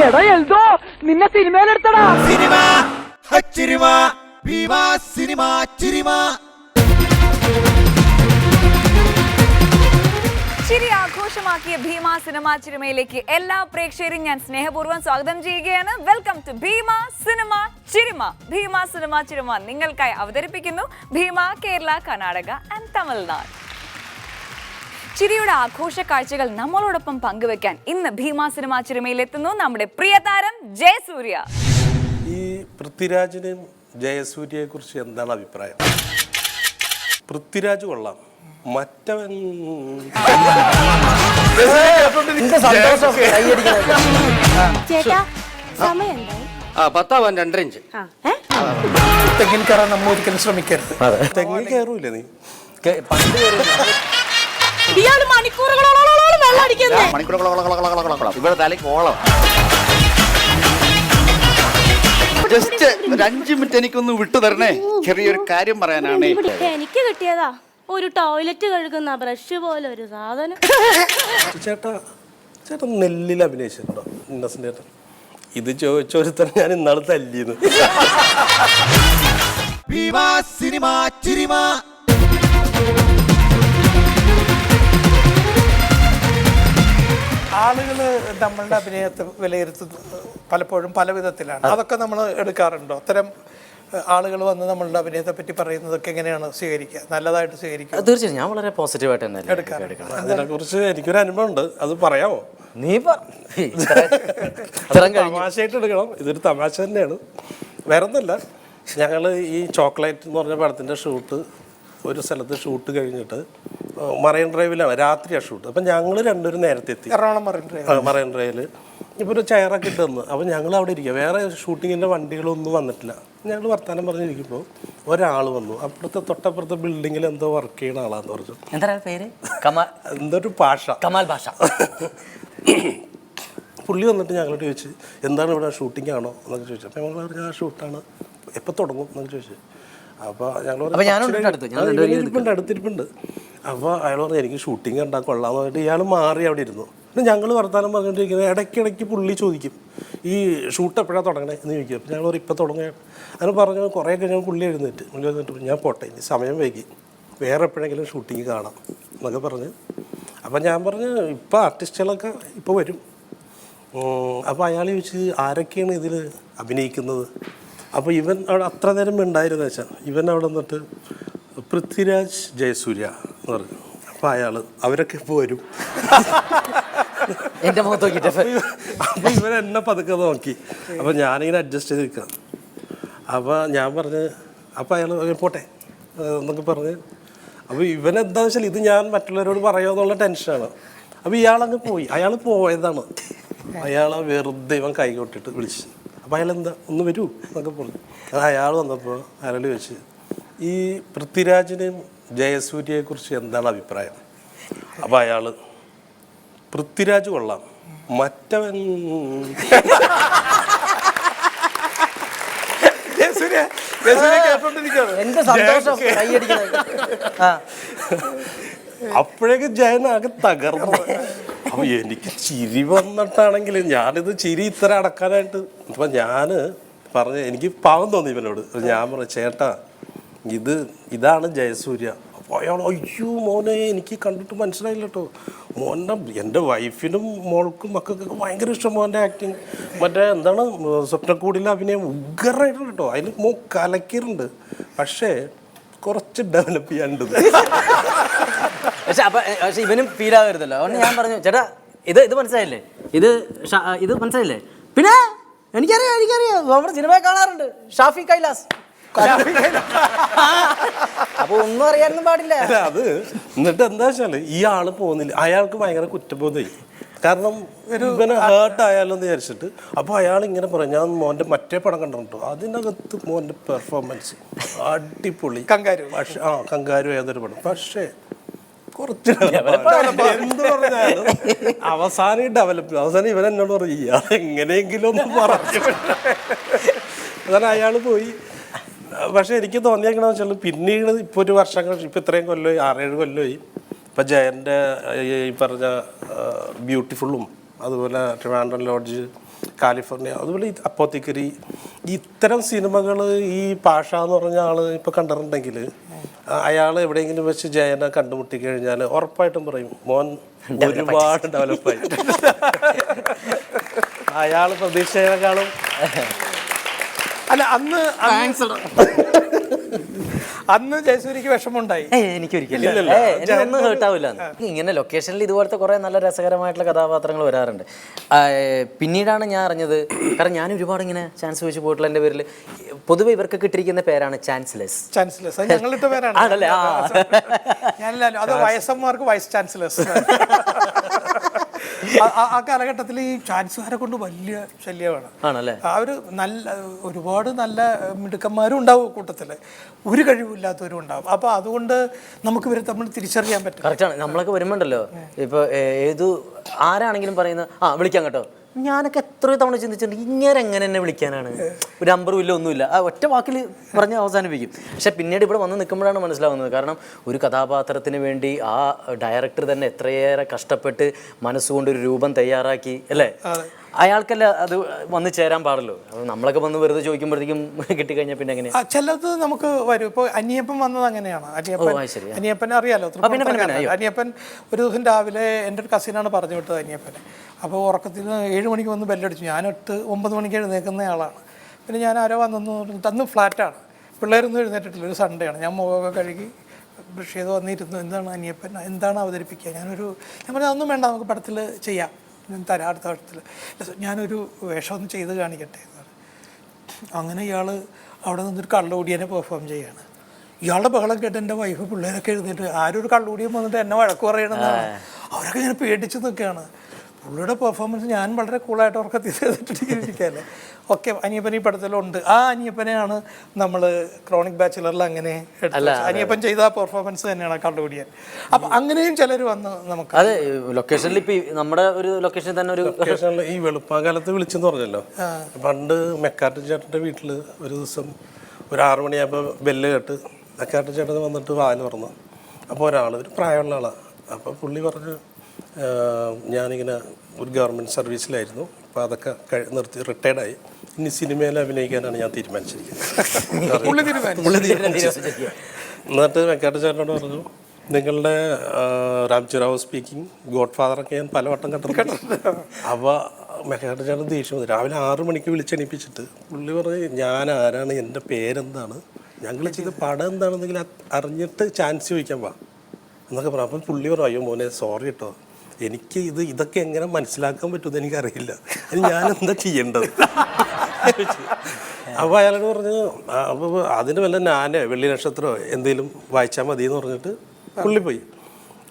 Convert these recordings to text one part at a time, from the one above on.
എടാ എൽദോ നിന്നെ സിനിമയിലെടുത്തടാ. ചിരി ആഘോഷമാക്കിയ ഭീമ സിനിമ ചിരിമയിലേക്ക് എല്ലാ പ്രേക്ഷകരെയും ഞാൻ സ്നേഹപൂർവ്വം സ്വാഗതം ചെയ്യുകയാണ്. Welcome to Bhima cinema ചിരിമ. Bhima cinema ചിരിമ നിങ്ങൾക്കായി അവതരിപ്പിക്കുന്നു ഭീമ കേരള, കർണാടക ആൻഡ് തമിഴ്നാട്. ചിരിയുടെ ആഘോഷ കാഴ്ചകൾ നമ്മളോടൊപ്പം പങ്കുവെക്കാൻ ഇന്ന് ഭീമ സിനിമ ചിരിമയിൽ എത്തുന്നു നമ്മുടെ പ്രിയ താരം ജയസൂര്യ. ഈ പൃഥ്വിരാജിനെയും ജയസൂര്യയെ കുറിച്ച് എന്താണ് അഭിപ്രായം? പൃഥ്വിരാജ് കൊള്ളാം, മറ്റവൻ ചേട്ടാ സമയം എന്തായി? 10:02 തെങ്ങിൽ കയറാൻ നമ്മൾ ഒരിക്കലും ശ്രമിക്കരുത്. തെങ്ങിൽ കയറൂല്ലേ നീ? ഇയാള് മണിക്കൂറുകളോളം വെള്ളം അടിക്കുന്നേ. ഇവിടെ തലയ്ക്ക് ഓളം. ജസ്റ്റ് ഒരു 5 മിനിറ്റ് എനിക്കൊന്ന് വിട്ടു തരണേ, ചെറിയൊരു കാര്യം പറയാനാണ്. എനിക്ക് കിട്ടിയതാ ഒരു ടോയ്ലറ്റ് കഴുകുന്ന ബ്രഷ് പോലെ ഒരു സാധനം. ചേട്ടാ നെല്ലിൽ അഭിനയിച്ചിട്ടുണ്ടോ ഇന്നസെന്റ് ചേട്ടൻ? ഇത് ചോദിച്ചൊരുത്തരം ഞാൻ ഇന്നാള് തല്ലിന്ന്. ആളുകള് നമ്മളുടെ അഭിനയത്തെ വിലയിരുത്തുന്നത് പലപ്പോഴും പല വിധത്തിലാണ്. അതൊക്കെ നമ്മൾ എടുക്കാറുണ്ടോ? അത്തരം ആളുകൾ വന്ന് നമ്മളുടെ അഭിനയത്തെ പറ്റി പറയുന്നതൊക്കെ എങ്ങനെയാണ് സ്വീകരിക്കുക? നല്ലതായിട്ട് സ്വീകരിക്കുക? തീർച്ചയായും ഞാൻ വളരെ പോസിറ്റീവായിട്ട് തന്നെ അതിനെ കുറിച്ച് എനിക്കൊരു അനുഭവം ഉണ്ട്, അത് പറയാമോ? നീ തമാശയായിട്ട് എടുക്കണം, ഇതൊരു തമാശ തന്നെയാണ്, വേറെ ഒന്നല്ല. ഞങ്ങൾ ഈ ചോക്ലേറ്റ് എന്ന് പറഞ്ഞ പടത്തിൻ്റെ ഷൂട്ട് ഒരു സ്ഥലത്ത് ഷൂട്ട് കഴിഞ്ഞിട്ട് മറൈൻ ഡ്രൈവിലാണ്, രാത്രിയാണ് ഷൂട്ട്. അപ്പം ഞങ്ങൾ രണ്ടുപേരും നേരത്തെ എത്തി എറണാകുളം മറൈൻ ഡ്രൈവിൽ. ഇപ്പോൾ ഒരു ചെയറൊക്കെ ഇട്ട് തന്നു. അപ്പം ഞങ്ങൾ അവിടെ ഇരിക്കുക, വേറെ ഷൂട്ടിങ്ങിൻ്റെ വണ്ടികളൊന്നും വന്നിട്ടില്ല. ഞങ്ങൾ വർത്തമാനം പറഞ്ഞിരിക്കുമ്പോൾ ഒരാൾ വന്നു. അപ്പുറത്തെ തൊട്ടപ്പുറത്തെ ബിൽഡിങ്ങിൽ എന്തോ വർക്ക് ചെയ്യുന്ന ആളാന്ന് പറഞ്ഞു. എന്താ പേര്? എന്തോ ഒരു ഭാഷ, കമാൽ ഭാഷ. പുള്ളി വന്നിട്ട് ഞങ്ങളോട് ചോദിച്ചു, എന്താണ് ഇവിടെ ഷൂട്ടിംഗ് ആണോ എന്നൊക്കെ ചോദിച്ചു. അപ്പം ഞങ്ങൾ പറഞ്ഞു, ആ ഷൂട്ടാണ്, എപ്പോൾ തുടങ്ങും എന്നൊക്കെ ചോദിച്ചു. അപ്പോൾ ഞങ്ങൾ അടുത്തിരിപ്പുണ്ട്. അപ്പോൾ അയാൾ പറഞ്ഞു, എനിക്ക് ഷൂട്ടിംഗ് കണ്ടാൽ കൊള്ളാമെന്ന് പറഞ്ഞിട്ട് ഇയാൾ മാറി അവിടെ ഇരുന്നു. പിന്നെ ഞങ്ങൾ വർത്തമാനം പറഞ്ഞുകൊണ്ടിരിക്കുന്നത് ഇടയ്ക്കിടയ്ക്ക് പുള്ളി ചോദിക്കും, ഈ ഷൂട്ട് എപ്പോഴാണ് തുടങ്ങണേ എന്ന് ചോദിക്കും. അപ്പോൾ ഞങ്ങൾ ഇപ്പം തുടങ്ങുകയാണ്. അങ്ങനെ പറഞ്ഞു കുറേ കഴിഞ്ഞാൽ പുള്ളി എഴുന്നേറ്റ് ഞാൻ പോട്ടെ, ഇനി സമയം വൈകി, വേറെ എപ്പോഴെങ്കിലും ഷൂട്ടിങ് കാണാം എന്നൊക്കെ പറഞ്ഞ്. അപ്പം ഞാൻ പറഞ്ഞു, ഇപ്പോൾ ആർട്ടിസ്റ്റുകളൊക്കെ ഇപ്പോൾ വരും. അപ്പോൾ അയാൾ ചോദിച്ച്, ആരൊക്കെയാണ് ഇതിൽ അഭിനയിക്കുന്നത്? അപ്പോൾ ഇവൻ അവിടെ അത്ര നേരം ഉണ്ടായിരുന്നു വെച്ചാൽ ഇവൻ അവിടെ നിന്നിട്ട് പൃഥ്വിരാജ്, ജയസൂര്യ എന്ന് പറഞ്ഞു. അപ്പോൾ അയാൾ അവരൊക്കെ ഇപ്പോൾ വരും. എൻ്റെ മുഖത്ത് നോക്കിയിട്ട് അപ്പോൾ ഇവൻ എന്നെ പതുക്കെ നോക്കി. അപ്പോൾ ഞാനിങ്ങനെ അഡ്ജസ്റ്റ് ചെയ്ത് നിൽക്കാം. അപ്പോൾ ഞാൻ പറഞ്ഞ്, അപ്പോൾ അയാൾ പോട്ടെ എന്നൊക്കെ പറഞ്ഞ്. അപ്പോൾ ഇവനെന്താണെന്ന് വെച്ചാൽ ഇത് ഞാൻ മറ്റുള്ളവരോട് പറയുമോ എന്നുള്ള ടെൻഷനാണ്. അപ്പോൾ ഇയാളങ്ങ് പോയി. അയാൾ പോയതാണ്. അയാളെ വെറുതെ ഇവൻ കൈ കൊട്ടിട്ട് വിളിച്ച്. അപ്പോൾ അയാൾ എന്താ ഒന്ന് വരൂ എന്നൊക്കെ പറഞ്ഞു. അയാൾ വന്നപ്പോൾ അയാളോട് ചോദിച്ച്, ഈ പൃഥ്വിരാജിനെയും ജയസൂര്യയെ കുറിച്ച് എന്താണ് അഭിപ്രായം? അപ്പോൾ അയാൾ, പൃഥ്വിരാജ് കൊള്ളാം, മറ്റവൻ എന്ത് സന്തോഷം. അപ്പോഴേക്ക് ജയനാകെ തകർന്നു. അപ്പൊ എനിക്ക് ചിരി വന്നിട്ടാണെങ്കിൽ ഞാനിത് ചിരി ഇത്ര അടക്കാനായിട്ട് അപ്പൊ ഞാന് പറഞ്ഞ, എനിക്ക് പാവം തോന്നി ഇവനോട്. ഞാൻ പറഞ്ഞു, ചേട്ടാ ഇതാണ് ജയസൂര്യ. അപ്പോൾ അയാൾ, അയ്യോ മോനെ, എനിക്ക് കണ്ടിട്ട് മനസ്സിലായില്ല കേട്ടോ, മോൻ്റെ എൻ്റെ വൈഫിനും മോൾക്കും മക്കൾക്കൊക്കെ ഭയങ്കര ഇഷ്ടം മോൻ്റെ ആക്ടിങ്. മറ്റേ എന്താണ് സ്വപ്നക്കൂടിലെ അഭിനയം ഉഗ്രമായിട്ടുണ്ട് കേട്ടോ, അതിൽ മോ കലക്കിയിട്ടുണ്ട്, പക്ഷേ കുറച്ച് ഡെവലപ്പ് ചെയ്യാണ്ട്. പക്ഷെ ഇവനും ഫീൽ ആകരുതല്ലോ. അതുകൊണ്ട് ഞാൻ പറഞ്ഞു, ചേട്ടാ ഇത് മനസ്സിലായില്ലേ, ഇത് മനസ്സിലായില്ലേ? പിന്നെ എനിക്കറിയാം നമ്മുടെ സിനിമയിൽ കാണാറുണ്ട്, ഷാഫി കൈലാസ്. അപ്പൊ ഒന്നും അറിയാനൊന്നും പാടില്ല. അത് എന്നിട്ട് എന്താ വെച്ചാല് ഈ ആള് പോകുന്നില്ല, അയാൾക്ക് ഭയങ്കര കുറ്റബോധമായി. കാരണം ഇവന് ഹേർട്ട് ആയാലോ എന്ന് വിചാരിച്ചിട്ട്. അപ്പോൾ അയാൾ ഇങ്ങനെ പറയും, ഞാൻ മോൻ്റെ മറ്റേ പടം കണ്ടിട്ടോ, അതിനകത്ത് മോൻ്റെ പെർഫോമൻസ് അടിപൊളി, പക്ഷേ കങ്കാരു ഏതൊരു പടം, പക്ഷേ കുറച്ച് എന്ത് പറഞ്ഞാലും അവസാനം ഡെവലപ്പ്. അവസാനം ഇവൻ എന്നോട് പറയും, അതെങ്ങനെയെങ്കിലും ഒന്ന് പറഞ്ഞു. അതാണ് അയാൾ പോയി. പക്ഷെ എനിക്ക് തോന്നിയേക്കണെന്ന് വെച്ചാൽ പിന്നീട് ഇപ്പോൾ ഒരു വർഷങ്ങൾ, ഇപ്പം ഇത്രയും കൊല്ലമായി, 6-7 കൊല്ലമായി. ഇപ്പം ജയൻ്റെ ഈ പറഞ്ഞ ബ്യൂട്ടിഫുള്ളും അതുപോലെ ട്രിവാൻഡ്രം ലോഡ്ജ് കാലിഫോർണിയ, അതുപോലെ ഈ അപ്പോത്തിക്കരി, ഇത്തരം സിനിമകൾ ഈ പാഷ എന്ന് പറഞ്ഞ ആള് ഇപ്പോൾ കണ്ടിട്ടുണ്ടെങ്കിൽ അയാൾ എവിടെയെങ്കിലും വെച്ച് ജയനെ കണ്ടുമുട്ടി കഴിഞ്ഞാൽ ഉറപ്പായിട്ടും പറയും മോൻ ഒരുപാട് ഡെവലപ്പായി. അയാൾ പ്രതീക്ഷയെക്കാളും അല്ല അന്ന് ജയസൂര്യക്ക് വിഷമമുണ്ടായി. എനിക്കൊന്നും ഹേർട്ടാവില്ല. ഇങ്ങനെ ലൊക്കേഷനിൽ ഇതുപോലത്തെ കുറെ നല്ല രസകരമായിട്ടുള്ള കഥാപാത്രങ്ങൾ വരാറുണ്ട്. പിന്നീടാണ് ഞാൻ അറിഞ്ഞത്, കാരണം ഞാൻ ഒരുപാട് ഇങ്ങനെ ചാൻസ് ചോദിച്ചു പോയിട്ടുള്ള എൻ്റെ പേരിൽ പൊതുവെ ഇവർക്ക് കിട്ടിയിരിക്കുന്ന പേരാണ് ചാൻസലേഴ്സ്. ചാൻസലേഴ്സ് ഞങ്ങളിട്ട പേരാണ്. ആണല്ലേ? ഞാനല്ലോ അത് വയസ്സന്മാർക്ക് വൈസ് ചാൻസലേഴ്സ്. ആ കാലഘട്ടത്തിൽ ഈ ചാൻസുകാരെ കൊണ്ട് വലിയ ശല്യമാണ്. ആണല്ലേ? അവര് ഒരുപാട് നല്ല മിടുക്കന്മാരും ഉണ്ടാവും കൂട്ടത്തില്, ഒരു കഴിവില്ലാത്തവരും ഉണ്ടാവും. അപ്പൊ അതുകൊണ്ട് നമുക്ക് ഇവരെ തമ്മിൽ തിരിച്ചറിയാൻ പറ്റും. കറക്റ്റാണ്. നമ്മളൊക്കെ വരുമ്പോണ്ടല്ലോ, ഇപ്പൊ ആരാണെങ്കിലും പറയുന്നത് വിളിക്കാം കേട്ടോ. ഞാനൊക്കെ എത്രയോ തവണ ചിന്തിച്ചിട്ടുണ്ട്, ഇങ്ങനെ എങ്ങനെ എന്നെ വിളിക്കാനാണ്, ഒരു നമ്പറും ഇല്ല ഒന്നുമില്ല, ആ ഒറ്റ വാക്കിൽ പറഞ്ഞ് അവസാനിപ്പിക്കും. പക്ഷെ പിന്നീട് ഇവിടെ വന്ന് നിൽക്കുമ്പോഴാണ് മനസ്സിലാവുന്നത്, കാരണം ഒരു കഥാപാത്രത്തിന് വേണ്ടി ആ ഡയറക്ടർ തന്നെ എത്രയേറെ കഷ്ടപ്പെട്ട് മനസ്സുകൊണ്ട് ഒരു രൂപം തയ്യാറാക്കി, അല്ലേ? അയാൾക്കല്ല അത് വന്ന് ചേരാൻ പാടുള്ളൂ. അപ്പോൾ നമ്മളൊക്കെ വന്ന് വെറുതെ ചോദിക്കുമ്പോഴത്തേക്കും കിട്ടിക്കഴിഞ്ഞാൽ പിന്നെ എങ്ങനെയാ? ചിലത് നമുക്ക് വരും. ഇപ്പോൾ അനിയപ്പൻ വന്നത് അങ്ങനെയാണ്. അനിയപ്പനെ അറിയാലോ. അനിയപ്പൻ ഒരു ദിവസം രാവിലെ എൻ്റെ ഒരു കസിനാണ് പറഞ്ഞു വിട്ടത് അനിയപ്പനെ. അപ്പോൾ ഉറക്കത്തിൽ 7 മണിക്ക് വന്ന് ബെല്ലടിച്ചു. ഞാൻ 8-9 മണിക്ക് എഴുന്നേൽക്കുന്ന ആളാണ്. പിന്നെ ഞാൻ ആരോ വന്നെന്ന് പറഞ്ഞിട്ട് അന്ന് ഫ്ലാറ്റാണ്, പിള്ളേരൊന്നും എഴുന്നേറ്റിട്ടില്ല, ഒരു സൺഡേ ആണ്. ഞാൻ മുഖമൊക്കെ കഴുകി ബ്രഷ് ചെയ്ത് വന്നിരുന്നു. എന്താണ് അനിയപ്പൻ, എന്താണ് അവതരിപ്പിക്കുക? ഞാൻ പറഞ്ഞു അതൊന്നും വേണ്ട, നമുക്ക് പടത്തിൽ ചെയ്യാം, ഞാൻ തരാം അടുത്ത പടത്തിൽ, ഞാനൊരു വേഷം ഒന്ന് ചെയ്ത് കാണിക്കട്ടെ എന്ന് പറഞ്ഞു. അങ്ങനെ ഇയാൾ അവിടെ നിന്നൊരു കള്ളുകൂടിയനെ പെർഫോം ചെയ്യാണ്. ഇയാളുടെ ബഹളം കേട്ട് എൻ്റെ വൈഫ് പിള്ളേരൊക്കെ എഴുന്നേറ്റ് ആരൊരു കള്ളുകൂടിയും വന്നിട്ട് എന്നെ വഴക്ക് പറയണമെന്നാണ്. അവരൊക്കെ ഇങ്ങനെ പേടിച്ച് നിൽക്കുകയാണ്. പുള്ളിയുടെ പെർഫോമൻസ് ഞാൻ വളരെ കൂളായിട്ട് ഉറക്കത്തിൽ ചെയ്തിട്ടിരിക്കുകയല്ലേ. ഓക്കെ, അനിയപ്പൻ ഈ പടത്തിലുണ്ട്. ആ അനിയപ്പനെയാണ് നമ്മൾ ക്രോണിക് ബാച്ചിലറിൽ അങ്ങനെ എടുത്തത്. അനിയപ്പൻ ചെയ്ത ആ പെർഫോമൻസ് തന്നെയാണ് കണ്ടുപിടിയാൻ. അപ്പം അങ്ങനെയും ചിലർ വന്ന് നമുക്ക് അതെ ലൊക്കേഷനിൽ ഇപ്പം നമ്മുടെ ഒരു ലൊക്കേഷനിൽ തന്നെ ഒരു ലൊക്കേഷനിൽ ഈ വെളുപ്പാകാലത്ത് വിളിച്ചെന്ന് പറഞ്ഞല്ലോ. പണ്ട് മെക്കാട്ടൻ ചേട്ടൻ്റെ വീട്ടിൽ ഒരു ദിവസം ഒരു 6 മണിയാകുമ്പോൾ ബെല്ല് കേട്ട് മെക്കാട്ടൻ ചേട്ടൻ വന്നിട്ട് വാല് തുറന്നു. അപ്പോൾ ഒരു പ്രായമുള്ള ആളാണ്. അപ്പോൾ പുള്ളി പറഞ്ഞു, ഞാനിങ്ങനെ ഒരു ഗവൺമെൻറ് സർവീസിലായിരുന്നു, അപ്പോൾ അതൊക്കെ നിർത്തി റിട്ടയർഡായി, ഇനി സിനിമയിൽ അഭിനയിക്കാനാണ് ഞാൻ തീരുമാനിച്ചിരിക്കുന്നത്. എന്നിട്ട് വെക്കാട്ട ചേട്ടനോട് പറഞ്ഞു, നിങ്ങളുടെ രാംജി റാവു സ്പീക്കിംഗ്, ഗോഡ് ഫാദറൊക്കെ ഞാൻ പലവട്ടം കണ്ടിട്ടുണ്ട്. അപ്പോൾ മെക്കാട്ട ചേട്ടൻ ദേഷ്യം വന്നു. രാവിലെ 6 മണിക്ക് വിളിച്ചെണീപ്പിച്ചിട്ട് പുള്ളി പറഞ്ഞു, ഞാൻ ആരാണ്, എൻ്റെ പേരെന്താണ്, ഞങ്ങൾ ചെയ്ത പടം എന്താണെന്നെങ്കിൽ അറിഞ്ഞിട്ട് ചാൻസ് ചോദിക്കാൻ വാ എന്നൊക്കെ പറഞ്ഞു. അപ്പം പുള്ളി പറഞ്ഞു, അയ്യോ മോനെ സോറി കേട്ടോ, എനിക്ക് ഇതൊക്കെ എങ്ങനെ മനസ്സിലാക്കാൻ പറ്റുമെന്ന് എനിക്കറിയില്ല, ഞാൻ എന്താ ചെയ്യേണ്ടത്? അപ്പോൾ അയാളോട് പറഞ്ഞു, അപ്പോൾ അതിന് വല്ല വെള്ളി നക്ഷത്രമോ എന്തെങ്കിലും വായിച്ചാൽ മതി എന്ന് പറഞ്ഞിട്ട് പുള്ളി പോയി.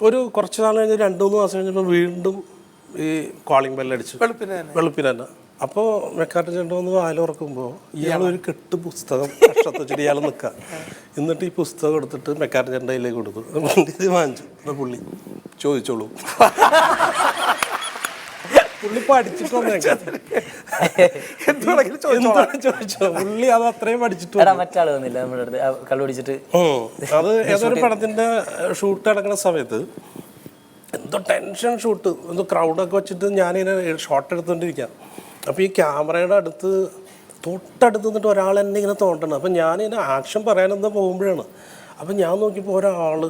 ഒരു കുറച്ച് നാൾ കഴിഞ്ഞ് 2-3 മാസം കഴിഞ്ഞപ്പോൾ വീണ്ടും ഈ കോളിംഗ് ബെല്ലടിച്ചു, വെളുപ്പിന് തന്നെ. അപ്പോൾ മെക്കാട്ടൻ ചേട്ടൻ വന്ന് വാലുറക്കുമ്പോൾ ഇയാളൊരു കെട്ട് പുസ്തകം കഷ്ടത്ത് വെച്ചിട്ട് ഇയാൾ നിൽക്കുക. എന്നിട്ട് ഈ പുസ്തകം എടുത്തിട്ട് മെക്കാട്ടൻ ചേട്ടൻ്റെ കയ്യിലേക്ക് കൊടുത്തു. ഇത് വാങ്ങിച്ചു. അപ്പോൾ പുള്ളി ചോദിച്ചോളൂ. പുള്ളി പഠിച്ചിട്ട് ചോദിച്ചോ, പുള്ളി അത് അത്രയും പഠിച്ചിട്ട് മറ്റാൾ വന്നില്ല നമ്മുടെ അടുത്ത് കള്ളു പിടിച്ചിട്ട്. അത് ഏതൊരു പടത്തിൻ്റെ ഷൂട്ട് നടക്കുന്ന സമയത്ത് എന്തോ ടെൻഷൻ ഷൂട്ട്, എന്തോ ക്രൗഡൊക്കെ വെച്ചിട്ട് ഞാനിങ്ങനെ ഷോട്ട് എടുത്തുകൊണ്ടിരിക്കാം. അപ്പോൾ ഈ ക്യാമറയുടെ തൊട്ടടുത്ത് നിന്നിട്ട് ഒരാൾ എന്നെ ഇങ്ങനെ തോണ്ടണം. അപ്പം ഞാനിങ്ങനെ ആക്ഷൻ പറയാനെന്താ പോകുമ്പോഴാണ്. അപ്പം ഞാൻ നോക്കിയപ്പോൾ ഒരാൾ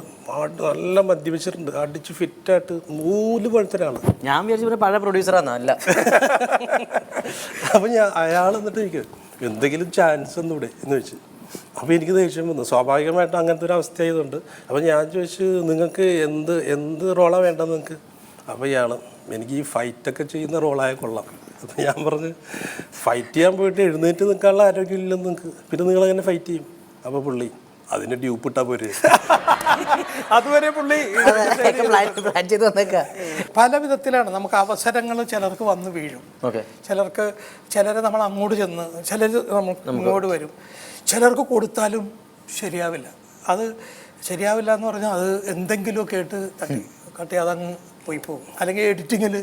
നല്ല മദ്യപിച്ചിട്ടുണ്ട്, അടിച്ച് ഫിറ്റായിട്ട് നൂല് പോലത്തൊരാൾ. ഞാൻ വിചാരിച്ചു പഴയ പ്രൊഡ്യൂസറാണ്. അല്ല. അപ്പം അയാൾ എന്നിട്ട് എനിക്ക് എന്തെങ്കിലും ചാൻസ് ഒന്നൂടെ എന്ന് വെച്ച്. അപ്പോൾ എനിക്ക് ദേഷ്യം വന്നു. സ്വാഭാവികമായിട്ടും അങ്ങനത്തെ ഒരു അവസ്ഥ ആയതുകൊണ്ട്. അപ്പോൾ ഞാൻ ചോദിച്ചു, നിങ്ങൾക്ക് എന്ത് റോളാണ് വേണ്ടത് നിങ്ങൾക്ക്? അപ്പോൾ ഇയാൾ, എനിക്ക് ഈ ഫൈറ്റൊക്കെ ചെയ്യുന്ന റോളായ കൊള്ളാം. അപ്പം ഞാൻ പറഞ്ഞു, ഫൈറ്റ് ചെയ്യാൻ പോയിട്ട് എഴുന്നേറ്റ് നിൽക്കാനുള്ള ആരോഗ്യമില്ലെന്ന് നിങ്ങൾക്ക്, പിന്നെ നിങ്ങളെങ്ങനെ ഫൈറ്റ് ചെയ്യും? അപ്പോൾ പുള്ളി, അതിന് ഡ്യൂപ്പ് ഇട്ടാൽ പോരെ. അതുവരെ പുള്ളി പല വിധത്തിലാണ് നമുക്ക് അവസരങ്ങൾ ചിലർക്ക് വന്ന് വീഴും. ചിലരെ നമ്മൾ അങ്ങോട്ട് ചെന്ന്, ചിലർ നമ്മൾ ഇങ്ങോട്ട് വരും. ചിലർക്ക് കൊടുത്താലും ശരിയാവില്ല. അത് ശരിയാവില്ല എന്ന് പറഞ്ഞാൽ അത് എന്തെങ്കിലുമൊക്കെ ആയിട്ട് തട്ടി അതങ്ങ് പോയി പോകും. അല്ലെങ്കിൽ എഡിറ്റിങ്ങിൽ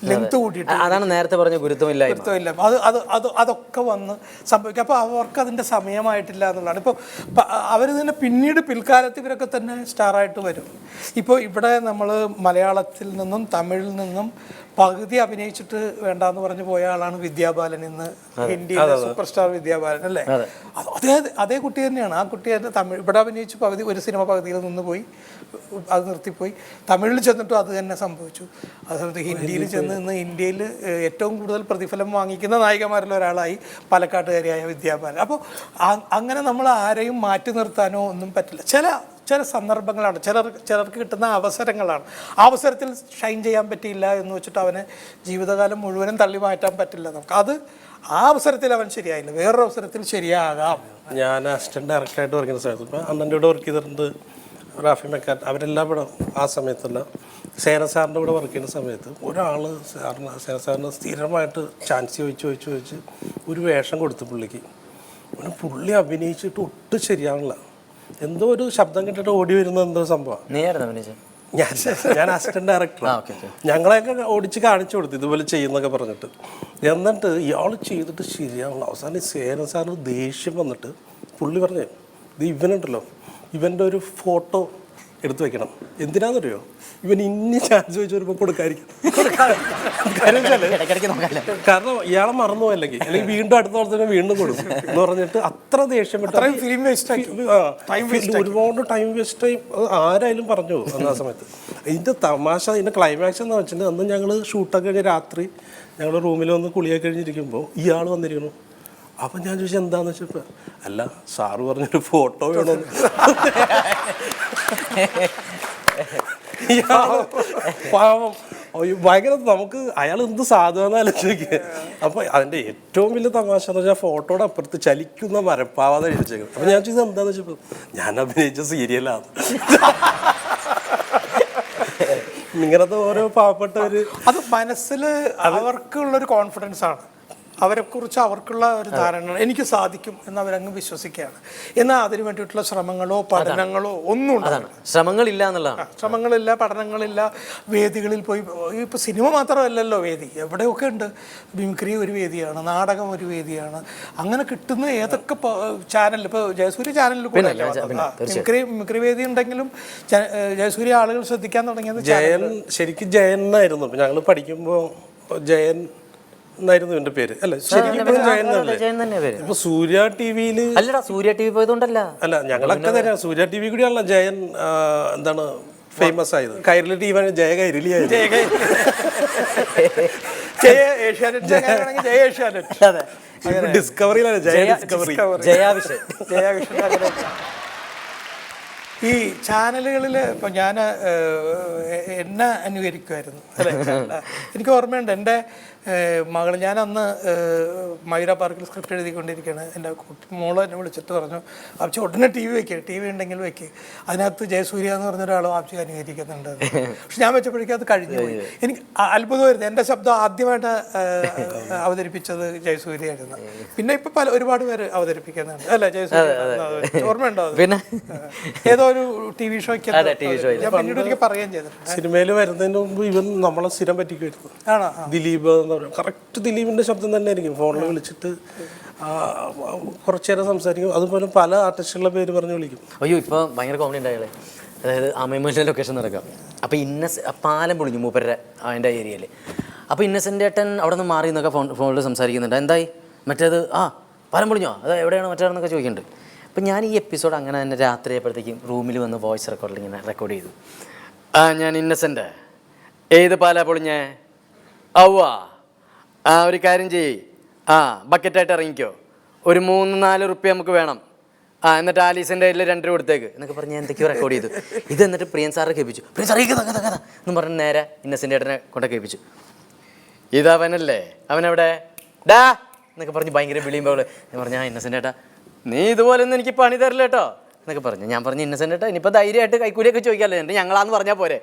ലെങ്ത് കൂട്ടിയിട്ട്, അതാണ് നേരത്തെ പറഞ്ഞ ഗുരുത്വമില്ല. അതൊക്കെ വന്ന് സംഭവിക്കും. അപ്പോൾ അവർക്ക് അതിൻ്റെ സമയമായിട്ടില്ല എന്നുള്ളതാണ്. ഇപ്പോൾ അവർ തന്നെ പിന്നീട് പിൽക്കാലത്ത് ഇവരൊക്കെ തന്നെ സ്റ്റാറായിട്ട് വരും. ഇപ്പോൾ ഇവിടെ നമ്മൾ മലയാളത്തിൽ നിന്നും തമിഴിൽ നിന്നും പകുതി അഭിനയിച്ചിട്ട് വേണ്ടാന്ന് പറഞ്ഞു പോയ ആളാണ് വിദ്യാബാലൻ, ഇന്ന് ഇന്ത്യയിലെ സൂപ്പർ സ്റ്റാർ വിദ്യാബാലൻ അല്ലേ? അതേ കുട്ടി തന്നെയാണ്. ആ കുട്ടി തന്നെ തമിഴ് ഇവിടെ അഭിനയിച്ച് ഒരു സിനിമ പകുതിയിൽ നിന്ന് പോയി, അത് നിർത്തിപ്പോയി. തമിഴിൽ ചെന്നിട്ടും അത് തന്നെ സംഭവിച്ചു. അതേസമയത്ത് ഹിന്ദിയിൽ ചെന്ന് ഇന്ന് ഇന്ത്യയിൽ ഏറ്റവും കൂടുതൽ പ്രതിഫലം വാങ്ങിക്കുന്ന നായികമാരിൽ ഒരാളായി പാലക്കാട്ടുകാരിയായ വിദ്യാബാലൻ. അപ്പോൾ അങ്ങനെ നമ്മൾ ആരെയും മാറ്റി നിർത്താനോ ഒന്നും പറ്റില്ല. ചില സന്ദർഭങ്ങളാണ്, ചിലർക്ക് കിട്ടുന്ന അവസരങ്ങളാണ്. ആ അവസരത്തിൽ ഷൈൻ ചെയ്യാൻ പറ്റിയില്ല എന്ന് വെച്ചിട്ട് അവനെ ജീവിതകാലം മുഴുവനും തള്ളി മാറ്റാൻ പറ്റില്ല നമുക്ക്. അത് ആ അവസരത്തിൽ അവൻ ശരിയായില്ല, വേറൊരു അവസരത്തിൽ ശരിയാകാം. ഞാൻ അസിസ്റ്റന്റ് ഡയറക്ടറായിട്ട് വർക്ക് ചെയ്യുന്ന സമയത്ത് ഇപ്പം അണ്ണൻ്റെ കൂടെ വർക്ക് ചെയ്തിട്ടുണ്ട്, റാഫി മെക്കാൻ, അവരെല്ലാം ഇവിടെ ആ സമയത്തല്ല സേന സാറിൻ്റെ കൂടെ വർക്ക് ചെയ്യുന്ന സമയത്ത് ഒരാൾ സേന സാറിന് സ്ഥിരമായിട്ട് ചാൻസ് ചോദിച്ച് ഒരു വേഷം കൊടുത്തു പുള്ളിക്ക്. പുള്ളി അഭിനയിച്ചിട്ട് ഒട്ടും ശരിയാവില്ല. എന്തോ ഒരു ശബ്ദം കേട്ടിട്ട് ഓടി വരുന്ന എന്തോ സംഭവം. ഞാൻ അസിസ്റ്റന്റ് ഡയറക്ടറാണ്. ഞങ്ങളെയൊക്കെ ഓടിച്ച് കാണിച്ചു കൊടുത്തു ഇതുപോലെ ചെയ്യുന്നൊക്കെ പറഞ്ഞിട്ട്. എന്നിട്ട് ഇയാൾ ചെയ്തിട്ട് ശരിയാവുള്ള അവസാനം സേന സാറിന് ദേഷ്യം വന്നിട്ട് പുള്ളി പറഞ്ഞു, ഇത് ഇവനുണ്ടല്ലോ, ഇവൻ്റെ ഒരു ഫോട്ടോ എടുത്തു വെക്കണം. എന്തിനാണെന്നറിയോ? ഇവൻ ഇനി ചാൻസ് ചോദിച്ചു വരുമ്പോൾ കൊടുക്കാതിരിക്കും. കാരണം ഇയാളെ മറന്നു അല്ലെങ്കിൽ വീണ്ടും അടുത്ത വർഷത്തിന് വീണ്ടും കൊടുക്കും എന്ന് പറഞ്ഞിട്ട് അത്ര ദേഷ്യം ഒരുപാട് ടൈം വേസ്റ്റ് ആയി. ആരായാലും പറഞ്ഞു പോകും ആ സമയത്ത്. ഇതിൻ്റെ തമാശ, ഇതിൻ്റെ ക്ലൈമാക്സ് എന്ന് വെച്ചിട്ടുണ്ടെങ്കിൽ അന്ന് ഞങ്ങൾ ഷൂട്ടൊക്കെ കഴിഞ്ഞ് രാത്രി ഞങ്ങൾ റൂമിൽ വന്ന് കുളിയൊക്കെ കഴിഞ്ഞിരിക്കുമ്പോൾ ഇയാൾ വന്നിരിക്കുന്നു. അപ്പം ഞാൻ ചോദിച്ചാൽ എന്താന്ന് വെച്ചപ്പോൾ, അല്ല സാറ് പറഞ്ഞൊരു ഫോട്ടോ വേണമെന്ന്. പാവം ഭയങ്കര, നമുക്ക് അയാൾ എന്ത് സാധുവാന്ന് ആലോചിക്കുക. അപ്പം അതിൻ്റെ ഏറ്റവും വലിയ തമാശ എന്ന് വെച്ചാൽ ഫോട്ടോയുടെ അപ്പുറത്ത് ചലിക്കുന്ന മരപ്പാവാതെ എഴുതിച്ചേക്കും. അപ്പം ഞാൻ ചോദിച്ചത് എന്താന്ന് വെച്ചപ്പോൾ, ഞാൻ അഭിനയിച്ച സീരിയലാണ്. ഇങ്ങനത്തെ ഓരോ പാവപ്പെട്ടവര്, അത് മനസ്സിൽ അവർക്കുള്ളൊരു കോൺഫിഡൻസ് ആണ്, അവരെക്കുറിച്ച് അവർക്കുള്ള ഒരു ധാരണ എനിക്ക് സാധിക്കും എന്ന് അവരങ്ങ് വിശ്വസിക്കുകയാണ്. എന്നാൽ അതിന് വേണ്ടിയിട്ടുള്ള ശ്രമങ്ങളോ പഠനങ്ങളോ ഒന്നും ഉണ്ടാവില്ല. ശ്രമങ്ങളില്ല, പഠനങ്ങളില്ല. വേദികളിൽ പോയി, ഇപ്പോൾ സിനിമ മാത്രമല്ലല്ലോ വേദി, എവിടെയൊക്കെ ഉണ്ട്. മിമിക്രി ഒരു വേദിയാണ്, നാടകം ഒരു വേദിയാണ്. അങ്ങനെ കിട്ടുന്ന ഏതൊക്കെ ചാനൽ, ഇപ്പോൾ ജയസൂര്യ ചാനലിൽ കൂടെ മിമിക്രി വേദി ഉണ്ടെങ്കിലും ജയസൂര്യ ആളുകൾ ശ്രദ്ധിക്കാൻ തുടങ്ങിയത് ജയൻ, ശരിക്കും ജയൻ എന്നായിരുന്നു. ഞങ്ങൾ പഠിക്കുമ്പോൾ ജയൻ എന്നായിരുന്നു എന്റെ പേര്. അല്ല ഇപ്പൊ സൂര്യ ടിവിയില് സൂര്യ ടി വി പോയതുകൊണ്ടല്ല, അല്ല ഞങ്ങളൊക്കെ തന്നെ സൂര്യ ടി വി കൂടിയാണല്ലോ ജയൻ എന്താണ് ഫേമസ് ആയത്. കൈരളി ടി വി ജയ കൈരളി ആയത്. ഡിസ്കവറിയിലാണ് ജയ ഡിസ്കവറി, ജയാവിഷൻ. ഈ ചാനലുകളിൽ ഇപ്പം ഞാൻ എന്നെ അനുകരിക്കുമായിരുന്നു അല്ലേ. എനിക്ക് ഓർമ്മയുണ്ട് എൻ്റെ മകൾ, ഞാൻ അന്ന് മയൂര പാർക്കിൽ സ്ക്രിപ്റ്റ് എഴുതിക്കൊണ്ടിരിക്കുകയാണ്. എൻ്റെ മോള് എന്നെ വിളിച്ചിട്ട് പറഞ്ഞു, ആപ്ചി ഉടനെ ടി വി വയ്ക്കുക, ടി വി ഉണ്ടെങ്കിൽ വയ്ക്കുക, അതിനകത്ത് ജയസൂര്യ എന്ന് പറഞ്ഞ ഒരാളും ആപ്ചി അനുകരിക്കുന്നുണ്ട്. പക്ഷെ ഞാൻ വെച്ചപ്പോഴേക്കും അത് കഴിഞ്ഞു പോയി. എനിക്ക് അത്ഭുതമായിരുന്നു. എൻ്റെ ശബ്ദം ആദ്യമായിട്ട് അവതരിപ്പിച്ചത് ജയസൂര്യയായിരുന്നു. പിന്നെ ഇപ്പം ഒരുപാട് പേര് അവതരിപ്പിക്കുന്നുണ്ട് അല്ലേ ജയസൂര്യ, ഓർമ്മയുണ്ടോ? പിന്നെ ഏതോ ഒരു ടി വി ഷോയ്ക്ക് ഞാൻ പിന്നീട് ഒരിക്കൽ പറയുകയും ചെയ്തിട്ടുണ്ട്. സിനിമയിൽ വരുന്നതിന് മുമ്പ് ഇവൻ നമ്മളെ സ്ഥിരം പറ്റിക്കുമായിരുന്നു. ആണോ? ദിലീപ് എന്ന് പറയും, കറക്റ്റ് ദിലീപിന്റെ ശബ്ദം തന്നെ ആയിരിക്കും. ഫോണിൽ വിളിച്ചിട്ട് കുറച്ചു നേരം സംസാരിക്കും. അതുപോലെ പല ആർട്ടിസ്റ്റുകളുടെ പേര് പറഞ്ഞ് വിളിക്കും. അയ്യോ, ഇപ്പോൾ ഭയങ്കര കോമഡി ഉണ്ടായാലേ. അതായത് അമ്മേമോൻ്റെ ലൊക്കേഷൻ നടക്കാം. അപ്പോൾ പാലം പൊളിഞ്ഞു മൂപ്പരുടെ അതിൻ്റെ ഏരിയയിൽ. അപ്പോൾ ഇന്നസെൻ്റ് ഏട്ടൻ അവിടെ നിന്ന് മാറി എന്നൊക്കെ ഫോണിൽ സംസാരിക്കുന്നുണ്ട്. എന്തായി മറ്റേത്, പാലം പൊളിഞ്ഞോ, അത് എവിടെയാണ് മറ്റേതെന്നൊക്കെ ചോദിക്കുന്നുണ്ട്. അപ്പം ഞാൻ ഈ എപ്പിസോഡ് അങ്ങനെ തന്നെ രാത്രി ആയപ്പോഴത്തേക്കും റൂമിൽ വന്ന് വോയിസ് റെക്കോർഡിൽ ഇങ്ങനെ റെക്കോർഡ് ചെയ്തു. ഞാൻ ഇന്നസെൻ്റ്, ഏത് പാലാ പൊളിഞ്ഞേ? ഒരു കാര്യം ചെയ്യ്, ബക്കറ്റായിട്ട് ഇറങ്ങിക്കോ, ഒരു 3-4 റുപ്യ നമുക്ക് വേണം, എന്നിട്ട് ആലീസിൻ്റെ കയ്യിൽ 2 രൂപ കൊടുത്തേക്ക് എന്നൊക്കെ പറഞ്ഞ് എന്തൊക്കെയോ റെക്കോർഡ് ചെയ്തു. ഇത് എന്നിട്ട് പ്രിയൻ സാറെ കേൾപ്പിച്ചു. പ്രിയൻ സാറേ കഥ എന്ന് പറഞ്ഞ് നേരെ ഇന്നസെൻ്റ് ഏട്ടനെ കൊണ്ട് കേൾപ്പിച്ചു. ഇതവനല്ലേ, അവനെവിടെ ഡാ എന്നൊക്കെ പറഞ്ഞ് ഭയങ്കര വിളിയുമ്പോൾ ഞാൻ പറഞ്ഞു, ഇന്നസെൻ്റ് ഏട്ടാ നീ ഇതുപോലെ ഒന്നും എനിക്ക് പണി തരില്ല കേട്ടോ എന്നൊക്കെ പറഞ്ഞു. ഞാൻ പറഞ്ഞു, ഇന്നസെൻ്റ് ഏട്ടാ ഇനിയിപ്പോൾ ധൈര്യമായിട്ട് കൈക്കൂലിയൊക്കെ ചോദിക്കാമല്ലോ, എന്നിട്ട് ഞങ്ങളാന്ന് പറഞ്ഞാൽ പോരെ.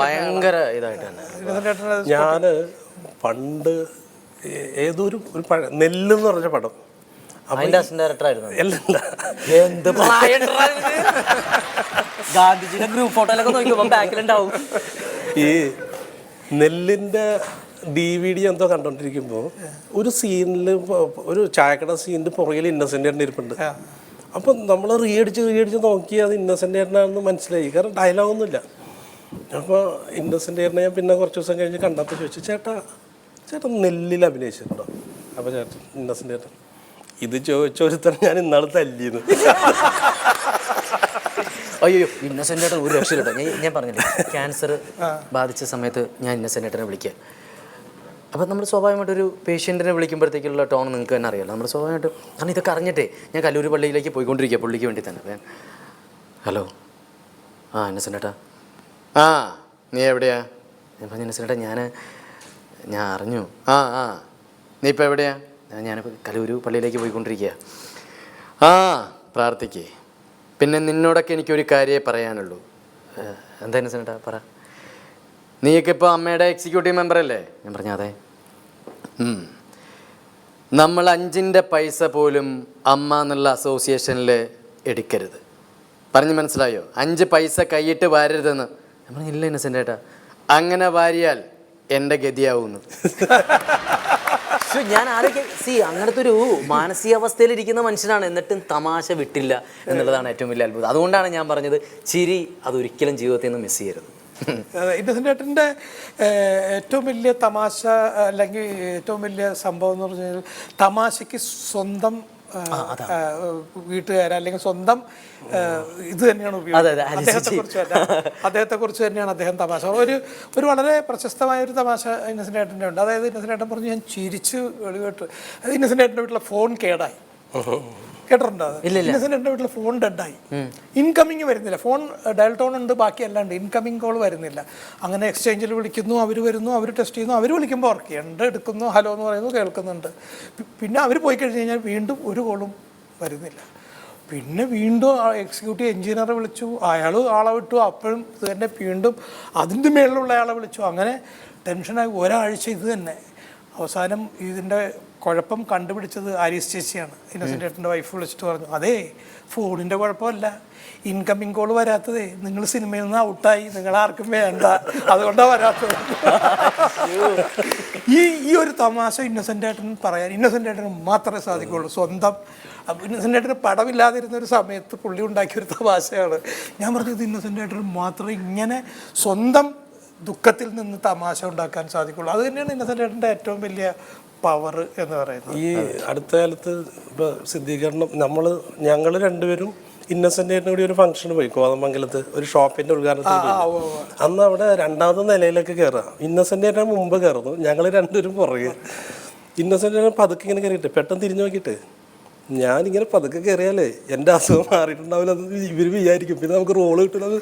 ഭയങ്കര ഇതായിട്ട് തന്നെ. ഞാൻ പണ്ട് ഏതൊരു നെല്ലെന്ന് പറഞ്ഞ പടം, അതിന്റെ അസിസ്റ്റന്റ് ഡയറക്ടറായിരുന്നു. ഗാന്ധിജിയുടെ ഗ്രൂപ്പ് ഫോട്ടോയിലൊക്കെ നോക്കിയപ്പോൾ ബാക്കിലുണ്ടാവും. ഈ നെല്ലിന്റെ DVD എന്തോ കണ്ടോണ്ടിരിക്കുമ്പോൾ ഒരു സീനിൽ, ഒരു ചായക്കട സീനിന്റെ പുറകിൽ ഇന്നസെന്റ് ഇരിപ്പുണ്ട്. അപ്പം നമ്മൾ റീയടിച്ച് നോക്കി അത് ഇന്നസെൻ്റ് ചേട്ടനാണെന്ന് മനസ്സിലായി. കാരണം ഡയലോഗൊന്നുമില്ല. അപ്പോൾ ഇന്നസെൻ്റ് ചേട്ടനെ ഞാൻ പിന്നെ കുറച്ച് ദിവസം കഴിഞ്ഞ് കണ്ടപ്പോൾ ചോദിച്ചു, ചേട്ടൻ നെല്ലിൽ അഭിനയിച്ചിട്ടുണ്ടോ? അപ്പോൾ ചേട്ടൻ ഇന്നസെൻ്റ് ചേട്ടൻ ഇത് ചോദിച്ചൊരുത്തൻ ഞാൻ ഇന്നാൾ തല്ലിയെന്ന്. അയ്യോ ഇന്നസെൻ്റ് ചേട്ടൻ ഒരു രക്ഷയില്ല. ഞാൻ പറഞ്ഞില്ലേ ക്യാൻസർ ബാധിച്ച സമയത്ത് ഞാൻ ഇന്നസെൻ്റ് ചേട്ടനെ വിളിക്കുക. അപ്പോൾ നമ്മൾ സ്വാഭാവികമായിട്ടൊരു പേഷ്യൻറ്റിനെ വിളിക്കുമ്പോഴത്തേക്കുള്ള ടോൺ നിങ്ങൾക്ക് തന്നെ അറിയാമല്ലോ. നമ്മൾ സ്വാഭാവികമായിട്ടും കാരണം ഇതൊക്കെ അറിഞ്ഞിട്ടേ ഞാൻ കല്ലൂർ പള്ളിയിലേക്ക് പോയിക്കൊണ്ടിരിക്കുക പുള്ളിക്ക് വേണ്ടി തന്നെ. ഹലോ ഇന്നസെൻ്റ് ചേട്ടാ, നീ എവിടെയാ? ഞാൻ പറഞ്ഞു ഇന്നസെൻ്റ് ചേട്ടാ ഞാൻ അറിഞ്ഞു. നീ ഇപ്പോൾ എവിടെയാ? ഞാനിപ്പോൾ കല്ലൂർ പള്ളിയിലേക്ക് പോയിക്കൊണ്ടിരിക്കുക. പ്രാർത്ഥിക്കേ. പിന്നെ നിന്നോടൊക്കെ എനിക്കൊരു കാര്യമേ പറയാനുള്ളൂ. എന്താ ഇന്നസെൻ്റ് ചേട്ടാ പറ. നീയൊക്കെ ഇപ്പോൾ അമ്മയുടെ എക്സിക്യൂട്ടീവ് മെമ്പറല്ലേ? ഞാൻ പറഞ്ഞു അതെ. നമ്മൾ 5 പൈസ പോലും അമ്മ എന്നുള്ള അസോസിയേഷനിൽ എടുക്കരുത്. പറഞ്ഞ് മനസ്സിലായോ? 5 പൈസ കൈയിട്ട് വാരരുതെന്ന്. ഞാൻ പറഞ്ഞു ഇല്ല ഇന്നസെൻ്റ് ചേട്ടാ, അങ്ങനെ വാരിയാൽ എൻ്റെ ഗതിയാവുന്നു. ഞാൻ അങ്ങനത്തെ ഒരു മാനസികാവസ്ഥയിലിരിക്കുന്ന മനുഷ്യനാണ്, എന്നിട്ടും തമാശ വിട്ടില്ല എന്നുള്ളതാണ് ഏറ്റവും വലിയ അത്ഭുതം. അതുകൊണ്ടാണ് ഞാൻ പറഞ്ഞത് ചിരി അതൊരിക്കലും ജീവിതത്തിൽ നിന്ന് മിസ് ചെയ്യരുത്. ഇന്നസെൻ്റ് ചേട്ടൻ്റെ ഏറ്റവും വലിയ തമാശ അല്ലെങ്കിൽ ഏറ്റവും വലിയ സംഭവം എന്ന് പറഞ്ഞാൽ തമാശയ്ക്ക് സ്വന്തം വീട്ടുകാർ അല്ലെങ്കിൽ സ്വന്തം ഇത് തന്നെയാണ് അദ്ദേഹത്തെ കുറിച്ച് തന്നെയാണ് അദ്ദേഹം തമാശ. ഒരു വളരെ പ്രശസ്തമായ ഒരു തമാശ ഇന്നസെൻ്റ് ചേട്ടൻ്റെ ഉണ്ട്. അതായത് ഇന്നസെൻ്റ് ചേട്ടൻ പറഞ്ഞു ഞാൻ ചിരിച്ച് വെളിവിട്ട് ഇന്നസെൻ്റ് ചേട്ടൻ്റെ വീട്ടിലെ ഫോൺ കേടായി. കേട്ടിട്ടുണ്ടോ? ഇന്നസെൻ്റ് ചേട്ടൻ്റെ വീട്ടിലെ ഫോൺ ഡെഡായി, ഇൻകമിങ് വരുന്നില്ല. ഫോൺ ഡയൽ ടോൺ ഉണ്ട്, ബാക്കി അല്ലാണ്ട് ഇൻകമിങ് കോൾ വരുന്നില്ല. അങ്ങനെ എക്സ്ചേഞ്ചിൽ വിളിക്കുന്നു, അവർ വരുന്നു, അവർ ടെസ്റ്റ് ചെയ്യുന്നു, അവർ വിളിക്കുമ്പോൾ വർക്ക് ചെയ്യുന്നുണ്ട്, എടുക്കുന്നു, ഹലോ എന്ന് പറയുന്നു, കേൾക്കുന്നുണ്ട്. പിന്നെ അവർ പോയി കഴിഞ്ഞ് കഴിഞ്ഞാൽ വീണ്ടും ഒരു കോളും വരുന്നില്ല. പിന്നെ വീണ്ടും എക്സിക്യൂട്ടീവ് എഞ്ചിനീയറെ വിളിച്ചു, അയാൾ ആളെ വിട്ടു, അപ്പോഴും ഇത് തന്നെ വീണ്ടും അതിൻ്റെ മേളിലുള്ള ആളെ വിളിച്ചു. അങ്ങനെ ടെൻഷനായി ഒരാഴ്ച ഇത് തന്നെ. അവസാനം ഇതിൻ്റെ കുഴപ്പം കണ്ടുപിടിച്ചത് ആരീസ് ചേച്ചിയാണ്. ഇന്നസെൻ്റ് ചേട്ടൻ്റെ വൈഫ് വിളിച്ചിട്ട് പറഞ്ഞു, അതേ ഫോണിൻ്റെ കുഴപ്പമല്ല, ഇൻകമിങ് കോൾ വരാത്തതേ, നിങ്ങൾ സിനിമയിൽ നിന്ന് ഔട്ടായി, നിങ്ങളാർക്കും വേണ്ട, അതുകൊണ്ടാണ് വരാത്തത്. ഈ ഒരു തമാശ ഇന്നസെൻ്റ് ചേട്ടൻ പറയാൻ ഇന്നസെൻ്റ് ചേട്ടന് മാത്രമേ സാധിക്കുകയുള്ളൂ. സ്വന്തം ഇന്നസെൻ്റ് ചേട്ടന് പടമില്ലാതിരുന്ന ഒരു സമയത്ത് പുള്ളി ഉണ്ടാക്കിയൊരു തമാശയാണ്. ഞാൻ പറഞ്ഞത് ഇന്നസെൻ്റ് ചേട്ടന് മാത്രമേ ഇങ്ങനെ സ്വന്തം ദുഃഖത്തിൽ നിന്ന് തമാശ ഉണ്ടാക്കാൻ സാധിക്കുള്ളൂ. അത് തന്നെയാണ് ഇന്നസെൻ്റ് ചേട്ടൻ്റെ ഏറ്റവും വലിയ പവർ എന്ന് പറയുന്നത്. ഈ അടുത്ത കാലത്ത് ഇപ്പോൾ സിദ്ധീകരണം ഞങ്ങൾ രണ്ടുപേരും ഇന്നസെൻ്റ് ചേട്ടനും കൂടി ഒരു ഫംഗ്ഷന് പോയി കോതമംഗലത്ത്, ഒരു ഷോപ്പിൻ്റെ ഉദ്ഘാടനത്തിന്. അന്ന് അവിടെ 2ാമത്തെ നിലയിലേക്ക് കയറുക. ഇന്നസെൻ്റ് ചേട്ടൻ മുമ്പ് കയറുന്നു, ഞങ്ങൾ രണ്ടുപേരും പുറകെ. ഇന്നസെൻ്റ് ചേട്ടൻ പതുക്കെ ഇങ്ങനെ കയറിയിട്ട് പെട്ടെന്ന് തിരിഞ്ഞു നോക്കിയിട്ട് ഞാനിങ്ങനെ പതുക്കെ കയറിയാലേ എൻ്റെ അസുഖം മാറിയിട്ടുണ്ടാവില്ല, അത് ഇവർ വിചാരിക്കും, പിന്നെ നമുക്ക് റോള് കിട്ടുന്നത്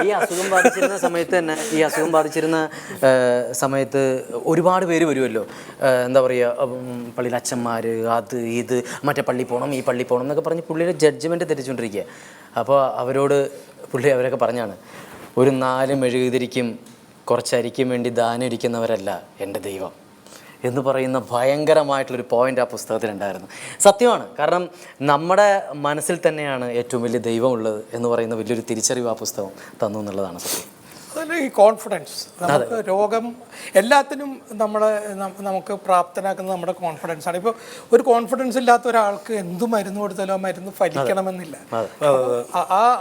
ഈ അസുഖം ബാധിച്ചിരുന്ന സമയത്ത് തന്നെ ഒരുപാട് പേര് വരുമല്ലോ. എന്താ പറയുക, പള്ളിയിൽ അച്ഛന്മാർ, അത് ഇത് മറ്റേ പള്ളി പോകണം, ഈ പള്ളി പോകണം എന്നൊക്കെ പറഞ്ഞ് പുള്ളിയുടെ ജഡ്ജ്മെൻറ്റ് തെറ്റിച്ചുകൊണ്ടിരിക്കുക. അപ്പോൾ അവരൊക്കെ പറഞ്ഞാണ്, ഒരു 4 മെഴുകുതിരിക്കും കുറച്ചരിക്കും വേണ്ടി ദാനം ഇരിക്കുന്നവരല്ല എൻ്റെ ദൈവം എന്ന് പറയുന്ന ഭയങ്കരമായിട്ടുള്ളൊരു പോയിന്റ് ആ പുസ്തകത്തിലുണ്ടായിരുന്നു. സത്യമാണ്. കാരണം നമ്മുടെ മനസ്സിൽ തന്നെയാണ് ഏറ്റവും വലിയ ദൈവം ഉള്ളത് എന്ന് പറയുന്ന വലിയൊരു തിരിച്ചറിവ് ആ പുസ്തകം തന്നു എന്നുള്ളതാണ് സത്യം. അതല്ല ഈ കോൺഫിഡൻസ്. നമുക്ക് രോഗം എല്ലാത്തിനും നമുക്ക് പ്രാപ്തനാക്കുന്നത് നമ്മുടെ കോൺഫിഡൻസ് ആണ്. ഇപ്പോൾ ഒരു കോൺഫിഡൻസ് ഇല്ലാത്ത ഒരാൾക്ക് എന്ത് മരുന്ന് കൊടുത്താലും ആ മരുന്ന് ഫലിക്കണമെന്നില്ല.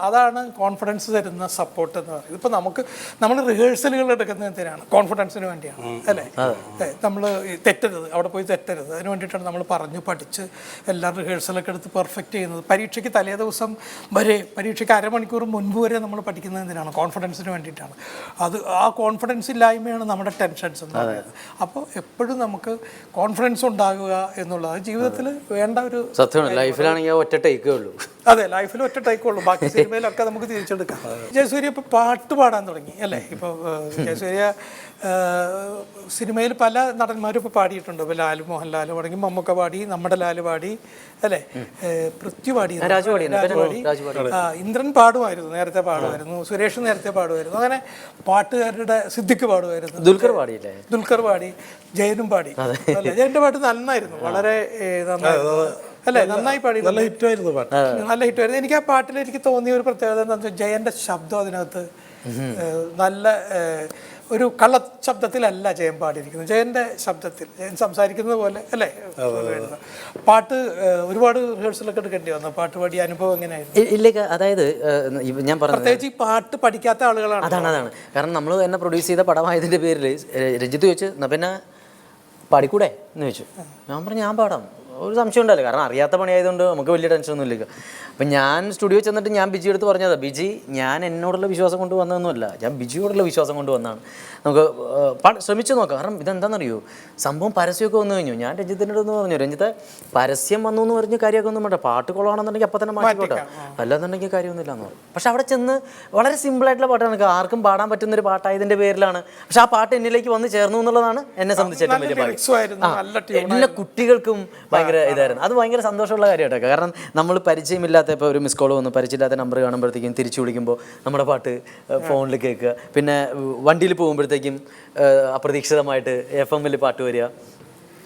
അതാണ് കോൺഫിഡൻസ് തരുന്ന സപ്പോർട്ട് എന്ന് പറയുന്നത്. ഇപ്പോൾ നമ്മൾ റിഹേഴ്സലുകൾ എടുക്കുന്നത് എന്തിനാണ്? കോൺഫിഡൻസിന് വേണ്ടിയാണ്, അല്ലേ? നമ്മൾ തെറ്റരുത്, അവിടെ പോയി തെറ്റരുത്, അതിന് വേണ്ടിയിട്ടാണ് നമ്മൾ പറഞ്ഞ് പഠിച്ച് എല്ലാം റിഹേഴ്സലൊക്കെ എടുത്ത് പെർഫെക്റ്റ് ചെയ്യുന്നത്. പരീക്ഷയ്ക്ക് തലേ ദിവസം വരെ, പരീക്ഷയ്ക്ക് അരമണിക്കൂർ മുൻപ് വരെ നമ്മൾ പഠിക്കുന്നത് എന്തിനാണ്? കോൺഫിഡൻസിന് വേണ്ടിയിട്ടാണ്. ആ കോൺഫിഡൻസ് ഇല്ലായ്മയാണ് നമ്മുടെ ടെൻഷൻസ് എന്ന് പറയുന്നത്. അപ്പോൾ എപ്പോഴും നമുക്ക് കോൺഫിഡൻസ് ഉണ്ടാകുക എന്നുള്ളത് ജീവിതത്തിൽ വേണ്ട ഒരു സത്യമാണ്. ലൈഫിലാണെങ്കിൽ ഒറ്റ ടേക്കേ ഉള്ളൂ. അതെ, ലൈഫിൽ ഒറ്റ ടേക്കേ ഉള്ളൂ. ബാക്കി സിനിമയിലൊക്കെ നമുക്ക് തിരിച്ചെടുക്കാം. ജയസൂര്യ ഇപ്പോൾ പാട്ട് പാടാൻ തുടങ്ങി, അല്ലേ? ഇപ്പോൾ ജയസൂര്യ സിനിമയിൽ പല നടന്മാരും ഇപ്പോൾ പാടിയിട്ടുണ്ട്. ഇപ്പോൾ മോഹൻലാൽ തുടങ്ങി, മമ്മൂക്ക പാടി, നമ്മുടെ ലാൽ പാടി, അല്ലേ? പൃഥ്വി പാടി, ഇന്ദ്രൻ പാടുമായിരുന്നു, നേരത്തെ പാടുമായിരുന്നു, സുരേഷ് നേരത്തെ പാടുമായിരുന്നു. അങ്ങനെ പാട്ടുകാരുടെ സിദ്ദിഖ് പാടുമായിരുന്നു, ദുൽഖർ പാടി, ജയനും പാടി. അല്ലേ, ജയന്റെ പാട്ട് നന്നായിരുന്നു, വളരെ നന്നായിരുന്നു, അല്ലേ? നന്നായി പാടി, നല്ല ഹിറ്റായിരുന്നു പാട്ട്, നല്ല ഹിറ്റായിരുന്നു. എനിക്ക് ആ പാട്ടിൽ എനിക്ക് തോന്നിയ ഒരു പ്രത്യേകത എന്താണെന്ന് വെച്ചാൽ ജയന്റെ ശബ്ദം അതിനകത്ത് നല്ല ഒരു കള്ള ശബ്ദത്തിലല്ല ജയൻ പാടിയിരിക്കുന്നത്, ജയൻ്റെ ശബ്ദത്തിൽ, ജയൻ സംസാരിക്കുന്നത് പോലെ അല്ലേ പാട്ട്. ഒരുപാട് റിഹേഴ്സലൊക്കെ എടുക്കേണ്ടി വന്നു പാട്ട് പാടിയ അനുഭവം എങ്ങനെയായിരുന്നു? ഇല്ല, അതായത് ഞാൻ പറഞ്ഞു, പ്രത്യേകിച്ച് ഈ പാട്ട് പഠിക്കാത്ത ആളുകളാണ്. അതാണ് കാരണം നമ്മൾ എന്നെ പ്രൊഡ്യൂസ് ചെയ്ത പടമായതിൻ്റെ പേരിൽ രഞ്ജിത്ത് ചോദിച്ചു എന്നാ പിന്നെ പാടിക്കൂടെ എന്ന് ചോദിച്ചു. ഞാൻ പറഞ്ഞു ഞാൻ പാടാം, ഒരു സംശയം ഉണ്ടല്ലോ, കാരണം അറിയാത്ത പണിയായതുകൊണ്ട് നമുക്ക് വലിയ ടെൻഷനൊന്നും ഇല്ല. അപ്പം ഞാൻ സ്റ്റുഡിയോ ചെന്നിട്ട് ഞാൻ ബിജി എടുത്ത് പറഞ്ഞതാ, ബിജി ഞാൻ എന്നോടുള്ള വിശ്വാസം കൊണ്ട് വന്നതൊന്നുമല്ല, ഞാൻ ബിജിയോടുള്ള വിശ്വാസം കൊണ്ട് വന്നതാണ്, നമുക്ക് ശ്രമിച്ചു നോക്കാം. കാരണം ഇതെന്താണെന്നറിയോ, സംഭവം പരസ്യമൊക്കെ വന്നു കഴിഞ്ഞു. ഞാൻ രഞ്ജിത്തിൻ്റെ അടുത്ത് പറഞ്ഞു, രഞ്ജിത്തെ പരസ്യം വന്നു എന്ന് പറഞ്ഞ് കാര്യമൊക്കെ ഒന്നും വേണ്ട, പാട്ട് കൊള്ളാണെന്നുണ്ടെങ്കിൽ അപ്പം തന്നെ മാറ്റിക്കോട്ടെ, അല്ലാന്നുണ്ടെങ്കിൽ കാര്യമൊന്നുമില്ല എന്ന് പറഞ്ഞു. പക്ഷെ അവിടെ ചെന്ന് വളരെ സിമ്പിളായിട്ടുള്ള പാട്ടാണ്, ആർക്കും പാടാൻ പറ്റുന്നൊരു പാട്ടായതിൻ്റെ പേരിലാണ്. പക്ഷെ ആ പാട്ട് എന്നിലേക്ക് വന്ന് ചേർന്നു എന്നുള്ളതാണ് എന്നെ സംബന്ധിച്ച് ഏറ്റവും വലിയ ഭാഗ്യം. എല്ലാ കുട്ടികൾക്കും ഭയങ്കര ഇതായിരുന്നു, അത് ഭയങ്കര സന്തോഷമുള്ള കാര്യമായിട്ടൊക്കെ. കാരണം നമ്മൾ പരിചയമില്ലാത്ത, ഇപ്പോൾ ഒരു മിസ് കോൾ വന്നു, പരിചയമില്ലാത്ത നമ്പർ കാണുമ്പോഴത്തേക്കും തിരിച്ചു വിളിക്കുമ്പോൾ നമ്മുടെ പാട്ട് ഫോണിൽ കേൾക്കുക, പിന്നെ വണ്ടിയിൽ പോകുമ്പോഴത്തേക്കും അപ്രതീക്ഷിതമായിട്ട് FM പാട്ട് വരിക,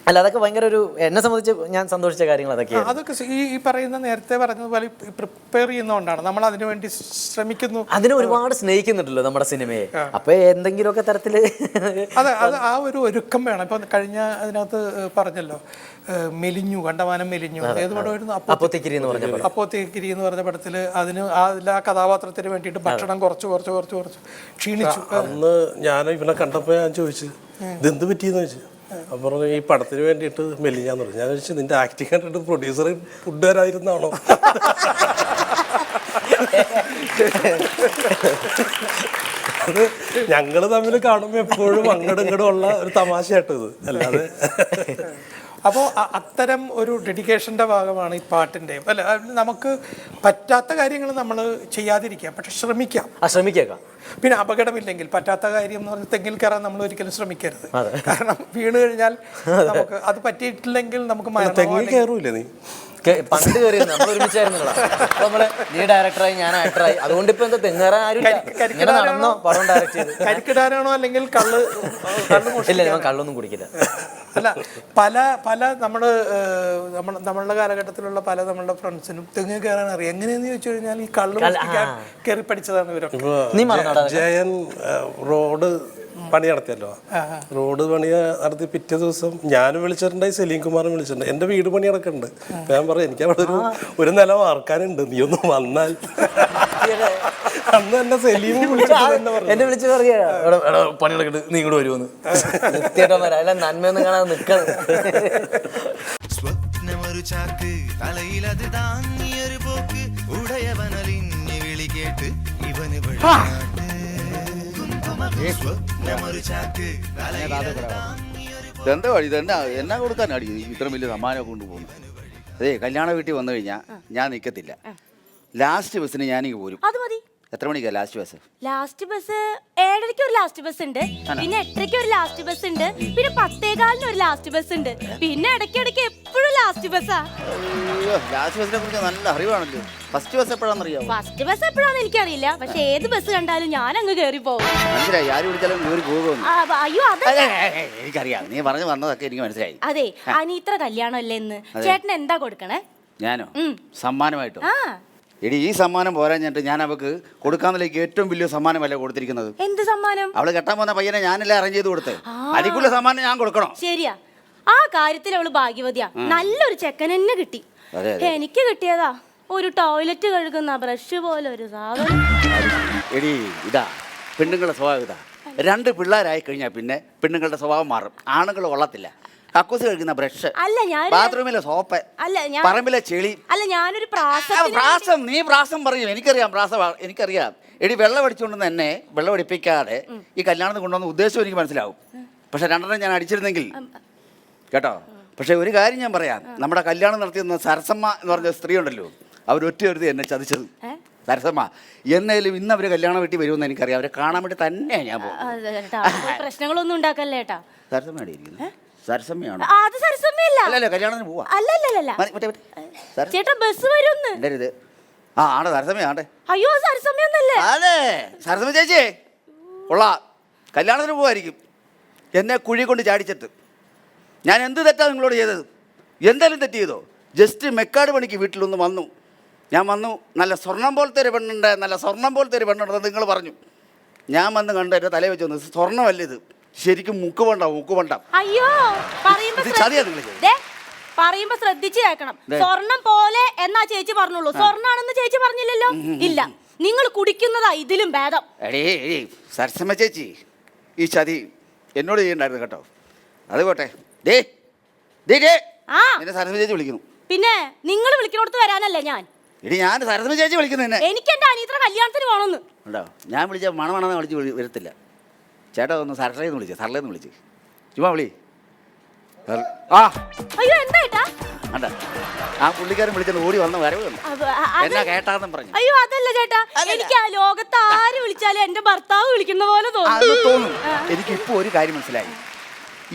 അല്ല അതൊക്കെ ഭയങ്കര ഒരു, എന്നെ സംബന്ധിച്ച് ഞാൻ സന്തോഷിച്ച കാര്യങ്ങൾ അതൊക്കെയാണ്. അതൊക്കെ ഈ പറയുന്ന നേരത്തെ പറഞ്ഞതുപോലെ പ്രിപ്പയർ ചെയ്യുന്നതുകൊണ്ടാണ്, നമ്മൾ അതിനു വേണ്ടി ശ്രമിക്കുന്നു, അതിനെ ഒരുപാട് സ്നേഹിക്കുന്നുണ്ടല്ലോ നമ്മുടെ സിനിമയെ. അപ്പൊ എന്തെങ്കിലുമൊക്കെ തരത്തില് അതെ, അത് ആ ഒരു ഒരുക്കം വേണം. ഇപ്പൊ കഴിഞ്ഞ അതിനകത്ത് പറഞ്ഞല്ലോ, മെലിഞ്ഞു, കണ്ടമാനം മെലിഞ്ഞു, ഏത് പടമായിരുന്നു? അപ്പോത്തേക്കിരി എന്ന് പറഞ്ഞ പടത്തില് അതിന് ആ കഥാപാത്രത്തിന് വേണ്ടിയിട്ട് ഭക്ഷണം കുറച്ച് ക്ഷീണിച്ചു. അന്ന് ഞാൻ ഇവനെ കണ്ടപ്പോ ഞാൻ ചോദിച്ചു ഇതെന്ത് പറ്റിയെന്ന് ചോദിച്ചു. അപ്പം പറഞ്ഞു ഈ പടത്തിന് വേണ്ടിയിട്ട് മെലിഞ്ഞാന്ന് പറഞ്ഞു. ഞാൻ ചോദിച്ചു നിന്റെ ആക്ടിങ് കണ്ടിട്ട് പ്രൊഡ്യൂസർ ഫുഡ് തരാതിരുന്നാണോ? അത് ഞങ്ങൾ തമ്മിൽ കാണുമ്പോൾ എപ്പോഴും അങ്ങോട്ടും ഇങ്ങോട്ടും ഉള്ള ഒരു തമാശയായിട്ട് ഇത്, അല്ലാതെ. അപ്പോൾ അത്തരം ഒരു ഡെഡിക്കേഷൻ്റെ ഭാഗമാണ് ഈ പാട്ടിൻ്റെ. അല്ല, നമുക്ക് പറ്റാത്ത കാര്യങ്ങൾ നമ്മൾ ചെയ്യാതിരിക്കാം, പക്ഷെ ശ്രമിക്കാം. പിന്നെ അപകടമില്ലെങ്കിൽ, പറ്റാത്ത കാര്യം എന്ന് പറഞ്ഞാൽ തെങ്ങിൽ കയറാൻ നമ്മൾ ഒരിക്കലും ശ്രമിക്കരുത്. കാരണം വീണ് കഴിഞ്ഞാൽ നമുക്ക് അത് പറ്റിയിട്ടില്ലെങ്കിൽ നമുക്ക് തെങ്ങിൽ കയറൂല്ലേ നീ? പണ്ട് കയറി നമ്മൾ ഒരുമിച്ചായിരുന്നല്ലോ, നമ്മള് നീ ഡയറക്ടറായി ഞാൻ ആക്ടറായി, അതുകൊണ്ട് ഇപ്പൊ എന്താ തെങ്ങേറാൻ ആരും നടന്നോ പടം ഡയറക്ട് ചെയ്ത്. കരിക്കിടാനാണോ അല്ലെങ്കിൽ കള്ള്? ഇല്ല, ഞാൻ കള്ളൊന്നും കുടിക്കില്ല. അല്ല, പല നമ്മളുടെ കാലഘട്ടത്തിലുള്ള പല നമ്മളുടെ ഫ്രണ്ട്സിനും തെങ്ങ് കയറാൻ അറിയാം. എങ്ങനെയെന്ന് ചോദിച്ചു കഴിഞ്ഞാൽ ഈ കള്ള് കയറി പഠിച്ചതാണ് ഇവരൊക്കെ. ജയൻ റോഡ് പണി നടത്തിയല്ലോ, റോഡ് പണി നടത്തി പിറ്റേ ദിവസം ഞാൻ വിളിച്ചിട്ടുണ്ടായി, സലീം കുമാറും വിളിച്ചിട്ടുണ്ട്, എൻ്റെ വീട് പണി നടക്കുന്നുണ്ട്. അപ്പൊ ഞാൻ പറഞ്ഞു എനിക്ക് അവിടെ ഒരു നില വാർക്കാനുണ്ട്, നീ ഒന്ന് വന്നാൽ. അന്ന് തന്നെ സലീം എന്നെ വിളിച്ച് പറയാ പണിയെടുക്കട്ട് നീ ഇങ്ങോട്ട് വരുമെന്ന്. അല്ല നന്മയൊന്നും കാണാതെ നിൽക്കണം. സ്വപ്നമൊരു ചാക്ക് തലയിലത് താങ്ങിയൊരു പോക്ക് ഉടയവനലിഞ്ഞ് വിളി കേട്ട് ഇവന് ഇതെന്താ വഴി, ഇതെന്നാ എന്നാ കൊടുക്കാനാടി ഇത്ര വലിയ സമ്മാനമൊക്കെ കൊണ്ടുപോകുന്നത്? അതേ, കല്യാണ വീട്ടിൽ വന്നു കഴിഞ്ഞാൽ ഞാൻ നിൽക്കത്തില്ല, ലാസ്റ്റ് ബസ്സിന് ഞാനിങ്ങ് പോരും. എത്ര മണിക്കാ ലാസ്റ്റ് ബസ്? ലാസ്റ്റ് ബസ് 7:30 ഒരു ലാസ്റ്റ് ബസ് ഉണ്ട്, പിന്നെ 8:30 ഒരു ലാസ്റ്റ് ബസ് ഉണ്ട്, പിന്നെ 10:15 ഒരു ലാസ്റ്റ് ബസ് ഉണ്ട്, പിന്നെ ഇടയ്ക്കിടയ്ക്ക് എപ്പോഴും ലാസ്റ്റ് ബസ്സാ. ലാസ്റ്റ് ബസ്സിനെ കുറിച്ച് നല്ല അറിവാണല്ലോ. ഫസ്റ്റ് ബസ് എപ്പോഴാണെന്ന് അറിയാമോ? ഫസ്റ്റ് ബസ് എപ്പോഴാണെന്ന് എനിക്കറിയില്ല, പക്ഷെ ഏത് ബസ് കണ്ടാലും ഞാൻ അങ്ങ് കയറി പോകും. മനസ്സിലായി, ആര് വിളിച്ചാലും കയറി പോകുന്നു. അയ്യോ എനിക്കറിയാം, നീ പറഞ്ഞു വന്നതൊക്കെ എനിക്ക് മനസ്സിലായി. അതെ, അനിത്ര കല്യാണം അല്ലേ ഇന്ന്, ചേട്ടൻ എന്താ കൊടുക്കണേ? ഞാനോ? സമ്മാനമായിട്ടോ? എടി, ഈ സമ്മാനം പോരാഞ്ഞിട്ട് ഞാൻ അവക്ക് കൊടുക്കാന്നിലേക്ക് ഏറ്റവും വലിയ സമ്മാനമല്ല കൊടുത്തിരിക്കുന്നത്. എന്ത് സമ്മാനം? അവള് കെട്ടാൻ പോകുന്ന പയ്യനെ ഞാനല്ലേ അറേഞ്ച് ചെയ്ത് കൊടുത്തേ, അതിക്കുള്ള സമ്മാനം ഞാൻ കൊടുക്കണോ? ശരിയാ, ആ കാര്യത്തിൽ അവള് ഭാഗ്യവതിയാ, നല്ലൊരു ചെക്കൻ എന്നെ കിട്ടി. എനിക്ക് കിട്ടിയതാ ഒരു ടോയ്ലറ്റ് കഴുകുന്ന ബ്രഷ് പോലെ ഒരു സാധനം. എടി, ഇതാ പെണ്ണുങ്ങളുടെ സ്വഭാവം. ഇതാ 2 പിള്ളേരായി കഴിഞ്ഞാൽ പിന്നെ പെണ്ണുങ്ങളുടെ സ്വഭാവം മാറും. ആണുങ്ങൾ കൊള്ളത്തില്ല. കക്കൂസ് കഴിക്കുന്ന ബ്രഷ്, ബാത്റൂമിലെ സോപ്പ്, പറമ്പിലെ ചെളി. അല്ല, ഞാനൊരു പ്രാസം, നീ പ്രാസം പറയും, എനിക്കറിയാം പ്രാസം, എനിക്കറിയാം. എടി, വെള്ളം അടിച്ചുകൊണ്ടെന്ന് എന്നെ വെള്ളം അടിപ്പിക്കാതെ ഈ കല്യാണത്തിന് കൊണ്ടുവന്ന ഉദ്ദേശം എനിക്ക് മനസ്സിലാവും. പക്ഷെ 2 ഞാൻ അടിച്ചിരുന്നെങ്കിൽ കേട്ടോ. പക്ഷെ ഒരു കാര്യം ഞാൻ പറയാം, നമ്മുടെ കല്യാണം നടത്തിയെന്ന സരസമ്മ എന്ന് പറഞ്ഞ സ്ത്രീ ഉണ്ടല്ലോ, അവരൊറ്റ എന്നെ ചതിച്ചത്. സരസമ്മ എന്നാലും ഇന്ന് അവര് കല്യാണം വീട്ടിൽ വരുമെന്ന് എനിക്കറിയാം. അവരെ കാണാൻ വേണ്ടി തന്നെയാണ് ഞാൻ പോകുന്നത്. പ്രശ്നങ്ങളൊന്നും ഉണ്ടാക്കല്ലേട്ടാ. സരസമ്മയാണ് ഇരിക്കുന്നത്. സരസമ്മയാണോ? അത് സരസമ്മയല്ല. അല്ലല്ലോ, കല്യാണത്തിന് പോവാ. ചേട്ടാ ബസ് വരുന്ന്. ആടെ സരസമ്മയാണ്ടേ. അയ്യോ, സരസമ്മയൊന്നല്ലേ? അതെ, സരസമ്മ ചേച്ചി കൊള്ളാം. കല്യാണത്തിന് പോവായിരിക്കും. എന്നെ കുഴി കൊണ്ട് ചാടിച്ചിട്ട് ഞാൻ എന്ത് തെറ്റാ നിങ്ങളോട് ചെയ്തത്? എന്തായാലും തെറ്റ് ചെയ്തോ? ജസ്റ്റ് മെക്കാട് പണിക്ക് വീട്ടിലൊന്ന് വന്നു. ഞാൻ വന്നു, നല്ല സ്വർണം പോലത്തെ ഒരു പെണ്ണുണ്ട്, നല്ല സ്വർണം പോലത്തെ ഒരു പെണ്ണുണ്ടെന്ന് നിങ്ങൾ പറഞ്ഞു. ഞാൻ വന്ന് കണ്ട് എൻ്റെ തലയിൽ വെച്ച് വന്നു സ്വർണ്ണമല്ല ഇത് ശരിക്കും മുക്കുവണ്ട അയ്യോ പറയുമ്പോ ഇത് ചതിയാ നിങ്ങൾ ചെയ്തത്. ദേ, പറയുമ്പോ ശ്രദ്ധിച്ച് കേൾക്കണം. സ്വർണം പോലെ എന്നാ ചേച്ചി പറഞ്ഞുള്ളൂ, സ്വർണ്ണാണെന്ന് ചേച്ചി പറഞ്ഞില്ലല്ലോ. ഇല്ല, നിങ്ങൾ കുടിക്കുന്നതാ ഇതിലും ഭേദം. എടീ സരസമ്മ ചേച്ചി ഈ ചതി എന്നോട് ചെയ്യണ്ടായിരുന്നു കേട്ടോ. അത് പോട്ടെ. ഡേ ഡേ ഡേ ആ എന്നെ സരസമ്മ ചേച്ചി വിളിക്കുന്നു. പിന്നെ നിങ്ങൾ വിളിക്കണോടത്ത് വരാനല്ലേ ഞാൻ. എടി ഞാൻ സരസമ്മ ചേച്ചി വിളിക്കുന്നു എന്നെ. എനിക്ക് എന്റെ അനിയത്ര കല്യാണത്തിന് പോകണമെന്ന്. ഉണ്ടോ? ഞാൻ വിളിച്ച മണമെന്ന് വിളിച്ച് വരത്തില്ല. ചേട്ടാ ഒന്ന് സരളയെന്ന് വിളിച്ച് സരളയെന്ന് വിളിച്ച് ചുമ്മാ വിളി. ആ അയ്യോ എന്താ ഏട്ടാ? അണ്ട ആ പുള്ളിക്കാരൻ വിളിച്ചിട്ട് ഓടി വന്ന വരവ് കണ്ടു. എന്നാ കേട്ടാന്നും പറഞ്ഞു. അയ്യോ അതല്ല ചേട്ടാ, എനിക്ക് ആ ലോകത്ത് ആര് വിളിച്ചാലും എന്റെ ഭർത്താവ് വിളിക്കുന്ന പോലെ അത് തോന്നുന്നു. തോന്നും. എനിക്കിപ്പോ ഒരു കാര്യം മനസ്സിലായി.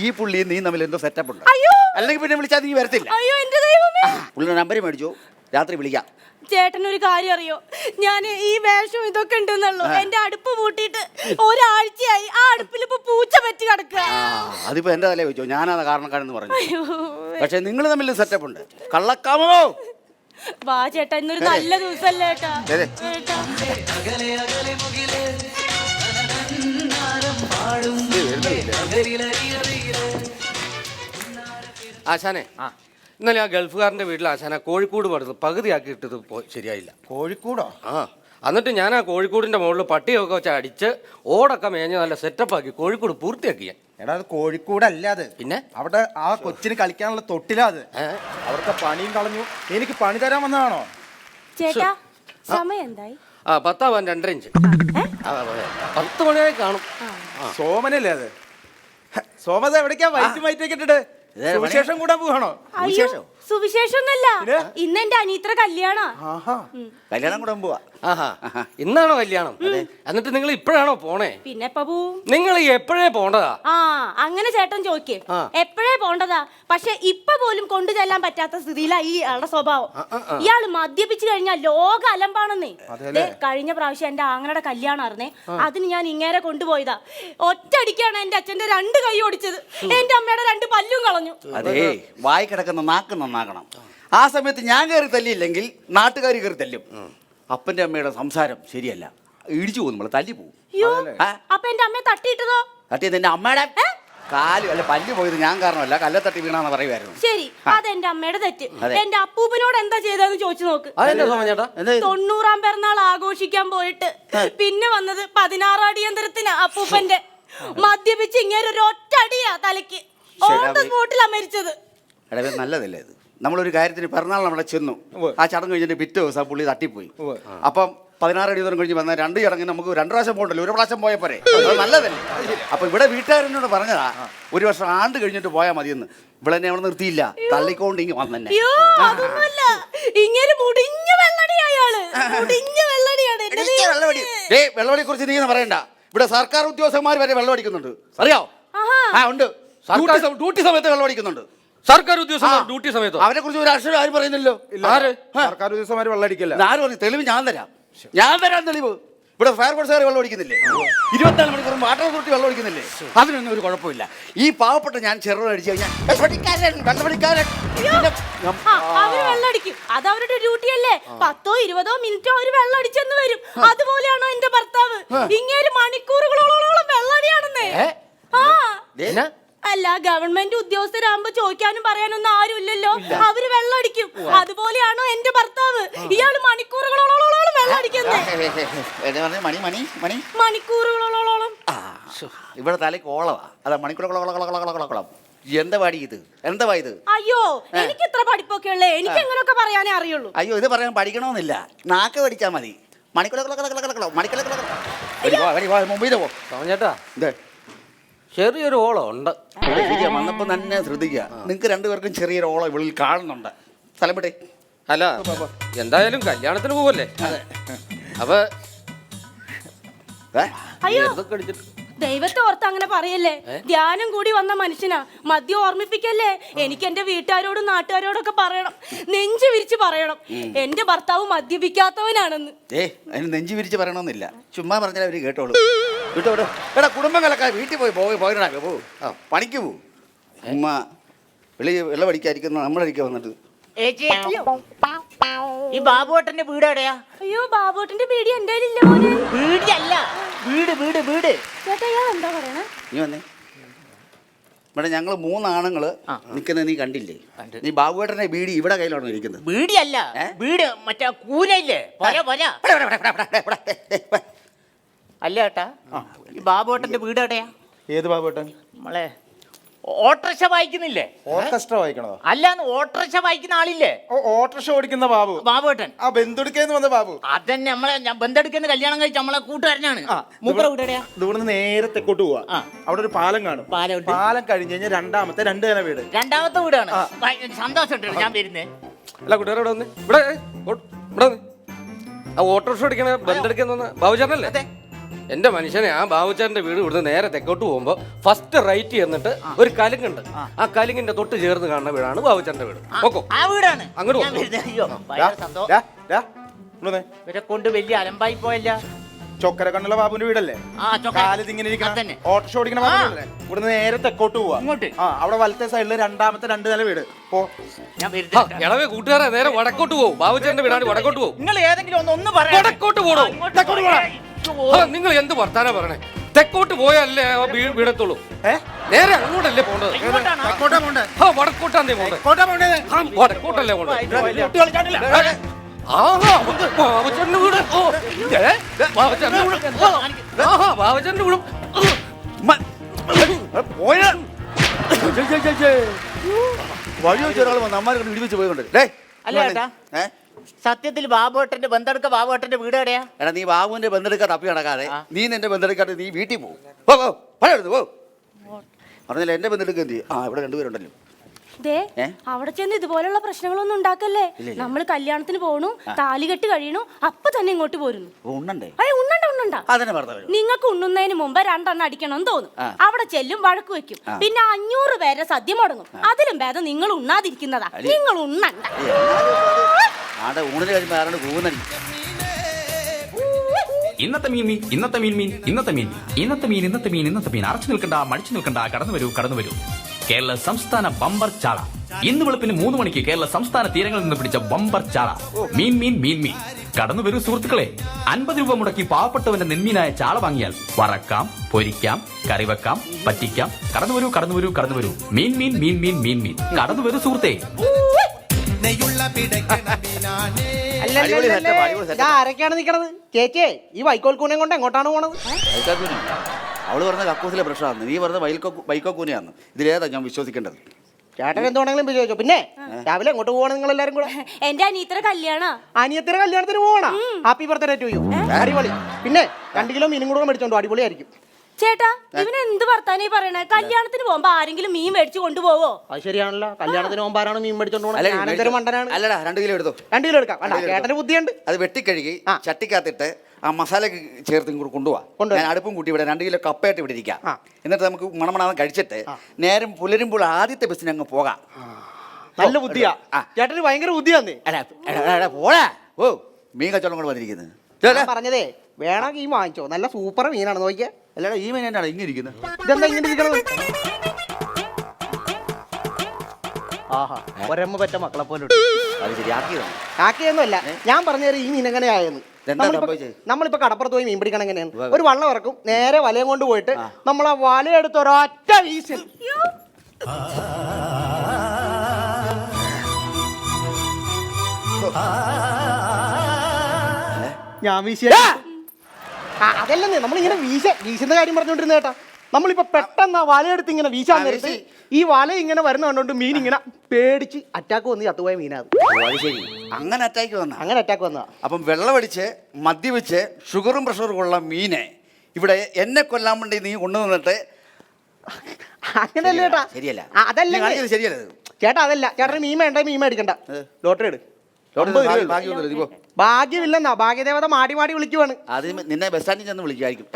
ഈ പുള്ളി നീ തമ്മിൽ എന്തോ സെറ്റപ്പ് ഉണ്ട്. അയ്യോ അല്ലെങ്കിൽ പിന്നെ വിളിച്ചാൽ നീ വരത്തില്ല. അയ്യോ എന്റെ ദൈവമേ. പുള്ളിയുടെ നമ്പർ മേടിച്ചോ, രാത്രി വിളിക്കാം. ചേട്ടനൊരു കാര്യം അറിയോ, ഞാൻ ഈ വേഷം ഇതൊക്കെ ഉണ്ടെന്നുള്ളൂ. എന്റെ അടുപ്പ് പൂട്ടിയിട്ട് ഒരാഴ്ചയായി. ആ അടുപ്പിൽ ഇപ്പൊ പൂച്ച പറ്റി കിടക്കുക. അതിപ്പോ എന്റെ തലേ വെച്ചോ, ഞാനാണ് കാരണക്കാരെന്ന് പറഞ്ഞു. അയ്യോ പക്ഷെ നിങ്ങൾ തമ്മിൽ സെറ്റപ്പ് ഉണ്ട്. കള്ളക്കാമോ? വാ ചേട്ടാ, ഇന്നൊരു നല്ല ദിവസമല്ലേ ചേട്ടാ. അതെ. ചേട്ടാ ആശാനെ ഇന്നലെ ആ ഗൾഫുകാരൻ്റെ വീട്ടിൽ ആശാന കോഴിക്കൂട് പടുത്ത് പകുതിയാക്കി ഇട്ടത് ശരിയായില്ല. കോഴിക്കൂടോ? ആ എന്നിട്ട് ഞാൻ ആ കോഴിക്കൂടിൻ്റെ മുകളിൽ പട്ടിയൊക്കെ വെച്ച് അടിച്ച് ഓടൊക്കെ മേഞ്ഞ് നല്ല സെറ്റപ്പാക്കി കോഴിക്കൂട് പൂർത്തിയാക്കി ഞാൻ. എടാ അത് കോഴിക്കൂടല്ല അത്. പിന്നെ അവിടെ ആ കൊച്ചിന് കളിക്കാനുള്ള തൊട്ടിലാ അത്. അവർക്ക് പണിയും കളഞ്ഞു. എനിക്ക് പണി തരാൻ വന്നതാണോ? ചേട്ടാ സമയം എന്തായി? ആ 10:02 ഇഞ്ച്. 10 മണിയായി കാണും. സോമനല്ലേ അത്? സോമത എവിടേക്കാ വൈറ്റൊക്കെ ഇട്ടിട്ട് സുവിശേഷം കൂടാൻ പോവാണോ? അയ്യോ സുവിശേഷം ഒന്നല്ല, ഇന്ന് എന്റെ അനിയത്ര കല്യാണ. കല്യാണം കൂടെ പോവാ. ആഹാ ഇന്നാണോ കല്യാണം? എന്നിട്ട് നിങ്ങൾ ഇപ്പോഴാണോ പോണേ? പിന്നെ എപ്പ പോവും? നിങ്ങൾ എപ്പോഴേ പോണ്ടതാ? ആ അങ്ങനെ ചേട്ടൻ ചോദിക്കേ, എപ്പോഴേ പോണ്ടതാ. പക്ഷെ ഇപ്പൊ പോലും കൊണ്ടു ചെല്ലാൻ പറ്റാത്ത സ്ഥിതിയിലാ ഈ ആളുടെ സ്വഭാവം. ഇയാള് മദ്യപിച്ചു കഴിഞ്ഞാൽ ലോക അലമ്പാണെന്നേ. കഴിഞ്ഞ പ്രാവശ്യം എന്റെ ആങ്ങളുടെ കല്യാണമായിരുന്നേ, അതിന് ഞാൻ ഇങ്ങേരെ കൊണ്ടുപോയതാ. ഒറ്റയടിക്കാണ് എന്റെ അച്ഛന്റെ 2 കൈ ഓടിച്ചത്, എന്റെ അമ്മയുടെ 2 പല്ലും കളഞ്ഞു. അതേ വായി കിടക്കുന്ന നാക്ക് നന്നാക്കണം. ആ സമയത്ത് ഞാൻ കയറി തല്ലിയില്ലെങ്കിൽ നാട്ടുകാർ കയറി തല്ലും. അപ്പന്റെ അമ്മയുടെ സംസാരം ശരിയല്ല, ഇടിച്ചു പോകും, നമ്മള് തല്ലി പോകും. അയ്യോ അപ്പൊ എന്റെ അമ്മയെ തട്ടിയിട്ടതോ? തട്ടിയത് എന്റെ അമ്മയുടെ കാല് അല്ല പല്ല് പോയത് ഞാൻ കാരണമല്ല, കല്ലെ തട്ടി വീണാന്ന് പറയുമായിരുന്നു. ശരി, അതെന്റെ അമ്മയുടെ തെറ്റ്. എന്റെ അപ്പൂപ്പനോട് എന്താ ചെയ്തതെന്ന് ചോദിച്ചു നോക്ക്. അതെന്താ സോമൻ ചേട്ടാ? 90-ാം പിറന്നാൾ ആഘോഷിക്കാൻ പോയിട്ട് പിന്നെ വന്നത് 16 അടിയന്തരത്തിന്. അപ്പൂപ്പന്റെ മദ്യപിച്ച് ഇങ്ങനെ ഒരു ഒറ്റടിയാ തലയ്ക്ക്. ഓൺ ദ സ്പോട്ടിലാ മരിച്ചത്. എടവേ നല്ലതല്ലേ ഇത്? നമ്മളൊരു കാര്യത്തിന് പിറന്നാൾ നമ്മളെ ചെന്നു, ആ ചടങ്ങ് കഴിഞ്ഞിട്ട് പിറ്റേ ദിവസം പുള്ളി തട്ടിപ്പോയി. അപ്പം 16 അടി ദൂരം കഴിഞ്ഞ് വന്ന 2 ചടങ്ങിന് നമുക്ക് 2 പ്രാവശ്യം പോകണ്ടല്ലോ, 1 പ്രാവശ്യം പോയ പോരെ? നല്ലതല്ലേ? അപ്പൊ ഇവിടെ വീട്ടുകാരനോട് പറഞ്ഞതാ 1 വർഷം ആണ്ട് കഴിഞ്ഞിട്ട് പോയാൽ മതിയെന്ന്. ഇവിടെ എന്നെ അവിടെ നിർത്തിയില്ല, തള്ളിക്കൊണ്ട് ഇങ്ങ് വന്നെ. അയ്യോ അതൊന്നുമല്ല, ഇങ്ങനെ മുടിഞ്ഞ വെള്ളടിയാ അയാള്. മുടിഞ്ഞ വെള്ളടിയാണ്. വെള്ളവടിയെ കുറിച്ച് നീ പറയണ്ട. ഇവിടെ സർക്കാർ ഉദ്യോഗസ്ഥന്മാർ വരെ വെള്ളമടിക്കുന്നുണ്ട്, അറിയോ? ആ ഉണ്ട്, ഡ്യൂട്ടി സമയത്ത് വെള്ളമടിക്കുന്നുണ്ട്. സർക്കാർ ഉദ്യോഗസ്ഥന്മാർ ഡ്യൂട്ടി സമയത്തോ? അവരെ കുറിച്ച് ഒരു അക്ഷരം ആരും പറയുന്നില്ലോ. സർക്കാർ ഉദ്യോഗസ്ഥന്മാർ വെള്ളടിക്കില്ല. ആരും പറഞ്ഞു? തെളിവ് ഞാൻ തരാം തെളിവ്. ഇവിടെ ഫയർഫോഴ്സുകാർ വെള്ളം അടിക്കുന്നില്ലേ? 24 മണിക്കൂർ വാട്ടർ അതോറിറ്റി വെള്ളം അടിക്കുന്നില്ലേ? അതിനൊന്നും ഒരു കുഴപ്പമില്ല. ഈ പാവപ്പെട്ട ഞാൻ ചെറുതം അടിച്ചു കഴിഞ്ഞാൽ അവര് വെള്ളടിക്കും, അത് അവരുടെ ഡ്യൂട്ടി അല്ലേ. 10-20 മിനിറ്റോ അവര് വെള്ളം അടിച്ചെന്ന് വരും. അതുപോലെയാണോ എന്റെ ഭർത്താവ്? ഇങ്ങനെ മണിക്കൂറുകളോളം വെള്ളടിയാണെന്നേ. അല്ല, ഗവൺമെന്റ് ഉദ്യോഗസ്ഥരാകുമ്പോ ചോദിക്കാനും പറയാനൊന്നും ആരുമില്ലല്ലോ, അവര് വെള്ളടിക്കും. അതുപോലെയാണോ എന്റെ ഭർത്താവ്? ഇയാള് മണിക്കൂറുകളോളം വെള്ളടിക്കുന്നേ. മണിക്കൂറുകളോളം. ഇവിടെ തലയ്ക്ക് ഓളവാ, അതാ മണിക്കൂറുകളോളം. എന്താ പാടി ഇത്? എന്താ ഇത്? അയ്യോ എനിക്ക് ഇത്ര പഠിപ്പൊക്കെ ഉള്ളേ, എനിക്ക് എങ്ങനെയൊക്കെ പറയാനേ അറിയുള്ളൂ. അയ്യോ ഇത് പറയാൻ പഠിക്കണമെന്നില്ല, നാക്ക് പഠിച്ചാൽ മതി. മുംബൈയിലോ സോമൻ ചേട്ടാ ഇതേ ചെറിയൊരു ഓളം ഉണ്ട്. വന്നപ്പോ തന്നെ ശ്രദ്ധിക്കുക, നിങ്ങൾക്ക് 2 പേർക്കും ചെറിയൊരു ഓളം ഇവളിൽ കാണുന്നുണ്ട്. സ്ഥലം വിട്ടേ. അല്ല എന്തായാലും കല്യാണത്തിന് പോവല്ലേ, അപ്പൊ അയ്യോ ഇതൊക്കെ അടിച്ചിട്ട് ദൈവത്തെ ഓർത്ത് അങ്ങനെ പറയല്ലേ. ധ്യാനം കൂടി വന്ന മനുഷ്യനാ, മദ്യം ഓർമ്മിപ്പിക്കല്ലേ. എനിക്ക് എന്റെ വീട്ടുകാരോടും നാട്ടുകാരോടൊക്കെ പറയണം, നെഞ്ചു വിരിച്ച് പറയണം, എന്റെ ഭർത്താവ് മദ്യപിക്കാത്തവനാണെന്ന്. അതിന് നെഞ്ചു വിരിച്ച് പറയണമെന്നില്ല, ചുമ്മാ പറഞ്ഞാൽ അവര് കേട്ടോളൂ. വിട്ടോ എടാ കുടുംബം കലക്കാ, വീട്ടിൽ പോയിടാക്ക പോ, പണിക്ക് പോ. ഉമ്മ വെള്ളം അടിക്കാതിരിക്കുന്ന നമ്മളടിക്കാൻ വന്നിട്ട്. ഈ ബാബുവേട്ടന്റെ വീട് എവിടെയാ? അയ്യോ ബാബുവേട്ടന്റെ വീട് എന്റെ ഇല്ല മോനെ. വീടിയല്ല, വീട് ഇവിടെ ഞങ്ങൾ 3 ആണുങ്ങള് നിൽക്കുന്നത് നീ കണ്ടില്ലേ? നീ ബാബുവേട്ടന്റെ ബീഡി ഇവിടെ കയ്യിലാണോ ഇരിക്കുന്നത്? വീടിയല്ല, വീട് മറ്റേ കൂരയില്ലേ, അല്ല ഏട്ടാ. ഈ ബാബുവേട്ടന്റെ വീട് എവിടെയാ? ഏത് ബാബുവേട്ടൻ? നമ്മളെ ഓട്ടോറിക്ഷ വായിക്കുന്നില്ലേ? ഓർക്കസ്ട്ര വായിക്കണോ? അല്ലാന്ന് ഓട്ടോറിക്ഷ വായിക്കുന്ന ആളില്ലേ? ഓട്ടോറിക്ഷ ഓടിക്കുന്ന ബാബു. ബാബുവേട്ടൻ ആ ബന്ധുടുക്കേന്ന് വന്ന ബാബു. അതന്നെ നമ്മളെ ബന്ധെടുക്കുന്ന കല്യാണം കഴിച്ച് നമ്മളെ കൂട്ടുകാരനാണ്. മൂപ്പറ വീട് എവിടെയാ? ഇവിടുന്ന് നേരെ തെക്കോട്ട് പോവാ. അവിടെ ഒരു പാലം കാണും. പാലം കഴിഞ്ഞ് കഴിഞ്ഞാൽ രണ്ടാമത്തെ 2 നില വീട്. രണ്ടാമത്തെ വീടാണ്. സന്തോഷം ഞാൻ വരുന്നേ. അല്ല കൂട്ടുകാരെ ഇവിടെ വന്ന് ഇവിടെ ആ ഓട്ടോറിക്ഷ ഓടിക്കണ ബന്ധെടുക്കുന്ന ബാബുചാരനല്ലേ? എന്റെ മനുഷ്യനെ, ആ ബാബുചാരന്റെ വീട് ഇവിടുന്ന് നേരെ തെക്കോട്ട് പോകുമ്പോ ഫസ്റ്റ് റൈറ്റ് ചെന്നിട്ട് ഒരു കലുങ്കുണ്ട്. ആ കലുങ്ങിന്റെ തൊട്ട് ചേർന്ന് കാണുന്ന വീടാണ് ബാബുചാരന്റെ വീട്. ആ വീടാണ് അങ്ങോട്ട് ഞാൻ വരുന്നേ. അയ്യോ ഭയങ്കര സന്തോഷം. ഇവരെ കൊണ്ട് വലിയ അലമ്പായി പോയല്ല. ചൊക്കര കണ്ണുള്ള ബാബുവിന്റെ വീടല്ലേ? കാലിതിങ്ങനെ ഓട്ടോറിക്ഷ ഓടിക്കണ ബാബുല്ലേ? ഇവിടുന്ന് നേരെ തെക്കോട്ട് പോവാ. അവിടെ വലത്തെ സൈഡില് രണ്ടാമത്തെ 2 നില വീട്. ഞാൻ വരുന്നേ. ഇളവേ കൂട്ടുകാരെ, നേരെ വടക്കോട്ട് പോകും. ബാബുചാരന്റെ വീടാണ് വടക്കോട്ട് പോകും. നിങ്ങൾ ഏതെങ്കിലും ഒന്ന് പറയാം. വടക്കോട്ട് പോകണോ? നിങ്ങൾ എന്ത് വർത്താനം പറയണേ? തെക്കോട്ട് പോയല്ലേ വീടത്തുള്ളൂ. നേരെ അങ്ങോട്ടല്ലേ പോണ്ടത്? വടക്കോട്ടാന്നേ പോണ്ടത്. വടക്കോട്ടല്ലേ പോണ്ടത്? ബാബുചാരന്റെ വീട്. ബാബുചാരന്റെ വീടും വഴി വെച്ച ഒരാൾ വന്ന് അമ്മ ഇടിവെച്ച് പോയിട്ടുണ്ട്. അല്ല ഏട്ടാ, സത്യത്തിൽ ബാബുവേട്ടന്റെ ബന്ധെടുക്ക ബാബുവേട്ടന്റെ വീട് എവിടെയാ? എടാ, നീ ബാബുവിന്റെ ബന്ധെടുക്കാൻ തപ്പി നടക്കാതെ നീ നിന്റെ ബന്ധെടുക്കാതെ നീ വീട്ടിൽ പോകും. പറഞ്ഞില്ല എന്റെ ബന്ധെടുക്കുക എന്ത് ചെയ്യും? ഇവിടെ 2 പേരുണ്ടല്ലോ. അവിടെ ചെന്ന് ഇതുപോലുള്ള പ്രശ്നങ്ങളൊന്നും ഉണ്ടാക്കല്ലേ. നമ്മൾ കല്യാണത്തിന് പോണു, താലി കെട്ട് കഴിയണു, അപ്പൊ തന്നെ ഇങ്ങോട്ട് പോരുന്നു. ഉണ്ണണ്ടേ? ഉണ്ണണ്ട. നിങ്ങൾക്ക് ഉണ്ണുന്നതിന് മുമ്പ് 2 എണ്ണം അടിക്കണമെന്ന് തോന്നും. അവിടെ ചെല്ലും, വഴക്ക് വെക്കും. പിന്നെ 500 പേരെ സദ്യ മുടങ്ങും. അതിലും ഭേദം നിങ്ങൾ ഉണ്ണാതിരിക്കുന്നതാ. നിങ്ങൾ ഉണ്ണണ്ട. ഊണിന് കഴിയുമ്പോ ആരാണ് കൂന്നടി? ഇന്നത്തെ മീൻ ഇന്നത്തെ മീൻ ഇന്നത്തെ മീൻ ഇന്നത്തെ മീൻ ഇന്നത്തെ മീൻ ഇന്നത്തെ മീൻ അറച്ചു നിൽക്കണ്ട, മടിച്ചു നിൽക്കണ്ട, കടന്നു വരൂ. കേരള സംസ്ഥാന ബമ്പർ ചാള. ഇന്ന് വെളുപ്പിന് 3 മണിക്ക് കേരള സംസ്ഥാന തീരങ്ങളിൽ നിന്ന് പിടിച്ച ബമ്പർ ചാള. മീൻ കടന്നു വരൂ സുഹൃത്തുക്കളെ. 50 രൂപ മുടക്കി പാവപ്പെട്ടവന്റെ നെന്മീനായ ചാള വാങ്ങിയാൽ വറക്കാം, പൊരിക്കാം, കറിവെക്കാം, പറ്റിക്കാം. കടന്നു വരൂ. മീൻ കടന്നു വരൂ സുഹൃത്തേ. ആരൊക്കെയാണ് നിക്കണത്? ചേച്ചിയെ, ഈ വൈക്കോൽക്കൂനെ കൊണ്ട് എങ്ങോട്ടാണ് പോണത്? അവള് പറഞ്ഞ കക്കൂസിലെ പ്രശ്നമാണ്, നീ പറഞ്ഞ വൈക്കോക്കൂനെയാണ്. ഇതിലേതാ ഞാൻ വിശ്വസിക്കേണ്ടത്? ചേട്ടൻ എന്തുവാണെങ്കിലും വിചാരിച്ചോ. പിന്നെ രാവിലെ എങ്ങോട്ട് പോവാണ് നിങ്ങൾ എല്ലാരും കൂടെ? എന്റെ അനിയത്തിയുടെ കല്യാണം. അനിയത്തിയുടെ കല്യാണത്തിന് പോവാണോ? Happy birthday to you. അടിപൊളി. പിന്നെ 2 കിലോ മീനും കൂടെ മേടിച്ചോണ്ടോ, അടിപൊളിയായിരിക്കും. ചേട്ടാ, ഇവന് എന്ത് വർത്താനേ പറയണേ? കല്യാണത്തിന് പോകുമ്പോ ആരെങ്കിലും മീൻ മേടിച്ചു കൊണ്ടുപോവോ? അത് ശരിയാണല്ലോ. കല്യാണത്തിന് പോകുമ്പോ ആരാണ് മീൻ മേടിച്ചോണ്ട് പോകണം? ഞാനെന്തൊരു മണ്ടനാണ്. അല്ലടാ, 2 കിലോ എടുത്തോ. 2 കിലോ എടുക്കാം. ചേട്ടന് ബുദ്ധിയുണ്ട്. അത് വെട്ടിക്കഴുകി ചട്ടിക്കകത്തിട്ട് ആ മസാല ചേർത്ത് ഇങ്ങോട്ട് കൊണ്ടുപോവാം. ഞാൻ അടുപ്പും കൂട്ടി ഇവിടെ 2 കിലോ കപ്പയായിട്ട് ഇവിടെ ഇരിക്കാം. എന്നിട്ട് നമുക്ക് മണമണാന്ന് കഴിച്ചിട്ട് നേരം പുലരുമ്പോൾ ആദ്യത്തെ ബസ്സിന് അങ്ങ് പോകാം. നല്ല ബുദ്ധിയാ ചേട്ടന്, ഭയങ്കര ബുദ്ധിയാന്നേ. പോടാ. മീൻ കച്ചവടം കൂടെ വന്നിരിക്കുന്നത്. പറഞ്ഞതേ, വേണമെങ്കിൽ ഈ വാങ്ങിച്ചോ, നല്ല സൂപ്പർ മീനാണ്. നോക്കിയേ. അല്ലടാ, ഈ മീൻ എന്നാണ് ഇങ്ങനെ ഇരിക്കുന്നത്? ഇതെന്താ ഇങ്ങനെ ഇരിക്കണത്? ആഹാ, ഒരമ്മ പറ്റ മക്കളെ പോലെ. അത് ശരി, ആക്കിയൊന്നുമല്ല. ഞാൻ പറഞ്ഞുതരാം ഈ മീൻ എങ്ങനെ ആയെന്ന്. നമ്മളിപ്പോ കടപ്പുറത്ത് പോയി മീൻ പിടിക്കണം എങ്ങനെയാണ്? ഒരു വള്ളം ഇറക്കും, നേരെ വലയം കൊണ്ട് പോയിട്ട് നമ്മൾ ആ വലയെടുത്ത് ഒരൊറ്റ വീശൽ. ഞാൻ വീശിയ അതല്ലെന്നേ, നമ്മളിങ്ങനെ വീശുന്ന കാര്യം പറഞ്ഞോണ്ടിരുന്ന ചേട്ടാ. നമ്മളിപ്പോ പെട്ടെന്ന് ആ വലയെടുത്ത് ഇങ്ങനെ വീശാൻ നേരത്ത് ഈ വല ഇങ്ങനെ വരുന്ന കണ്ടോണ്ട് മീൻ ഇങ്ങനെ പേടിച്ച് അറ്റാക്ക് വന്ന് ചത്തുപോയ മീനാണ്. അങ്ങനെ അറ്റാക്ക് വന്ന. അപ്പം വെള്ളമടിച്ച് മദ്യപിച്ച് ഷുഗറും പ്രഷറും ഉള്ള മീനെ ഇവിടെ എന്നെ കൊല്ലാൻ വേണ്ടി നീ കൊണ്ടുവന്നിട്ട് അങ്ങനെയല്ല ചേട്ടാ. ശരിയല്ല, അതല്ല ശരിയല്ല ചേട്ടാ. അതല്ല ചേട്ടന് മീൻ വേണ്ട, മീൻ മേടിക്കണ്ട. ലോട്ടറി എടു. ഭാഗ്യമില്ലെന്നാ, ഭാഗ്യദേവത മാടി വിളിക്കുവാണ്. അത് നിന്നെ ബസ് സ്റ്റാൻഡിൽ ചെന്ന് വിളിക്കുമായിരിക്കും.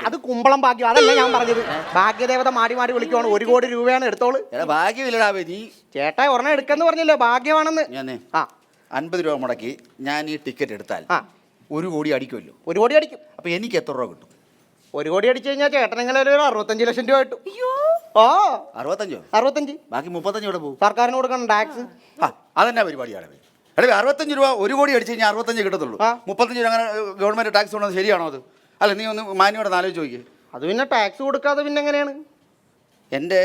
അത് കുമ്പളം ഭാഗ്യം, അതല്ല ഞാൻ പറഞ്ഞത്. ഭാഗ്യദേവത മാടി വിളിക്കുവാണ്. 1 കോടി രൂപയാണ്, എടുത്തോളൂ. ഭാഗ്യമില്ലടാ നീ. ചേട്ടാ ഒരെണ്ണം എടുക്കെന്ന് പറഞ്ഞല്ലോ, ഭാഗ്യമാണെന്ന്. ഞാൻ 50 രൂപ മുടക്കി ഞാൻ ഈ ടിക്കറ്റ് എടുത്താൽ 1 കോടി അടിക്കുമല്ലോ. 1 കോടി അടിക്കും. അപ്പൊ എനിക്ക് എത്ര രൂപ കിട്ടും? 1 കോടി അടിച്ചു കഴിഞ്ഞാൽ ചേട്ടനെങ്ങനെ ഒരു 65 ലക്ഷം രൂപ കിട്ടും. 65. ബാക്കി 35 ഇവിടെ പോകും. സർക്കാരിന് കൊടുക്കണം ടാക്സ്. അതെന്നാ പരിപാടിയാണ്? 65 രൂപ 1 കോടി അടിച്ച് കഴിഞ്ഞാൽ 65 കിട്ടത്തുള്ളൂ. 35 രൂപ അങ്ങനെ ഗവൺമെന്റ് ടാക്സ് കൊണ്ടത് ശരിയാണോ? അത് അല്ല, നീ ഒന്ന് മാന്യോടെ ആലോചിച്ച് നോക്കിയേ. അത് പിന്നെ ടാക്സ് കൊടുക്കാതെ പിന്നെ എങ്ങനെയാണ്? എൻ്റെ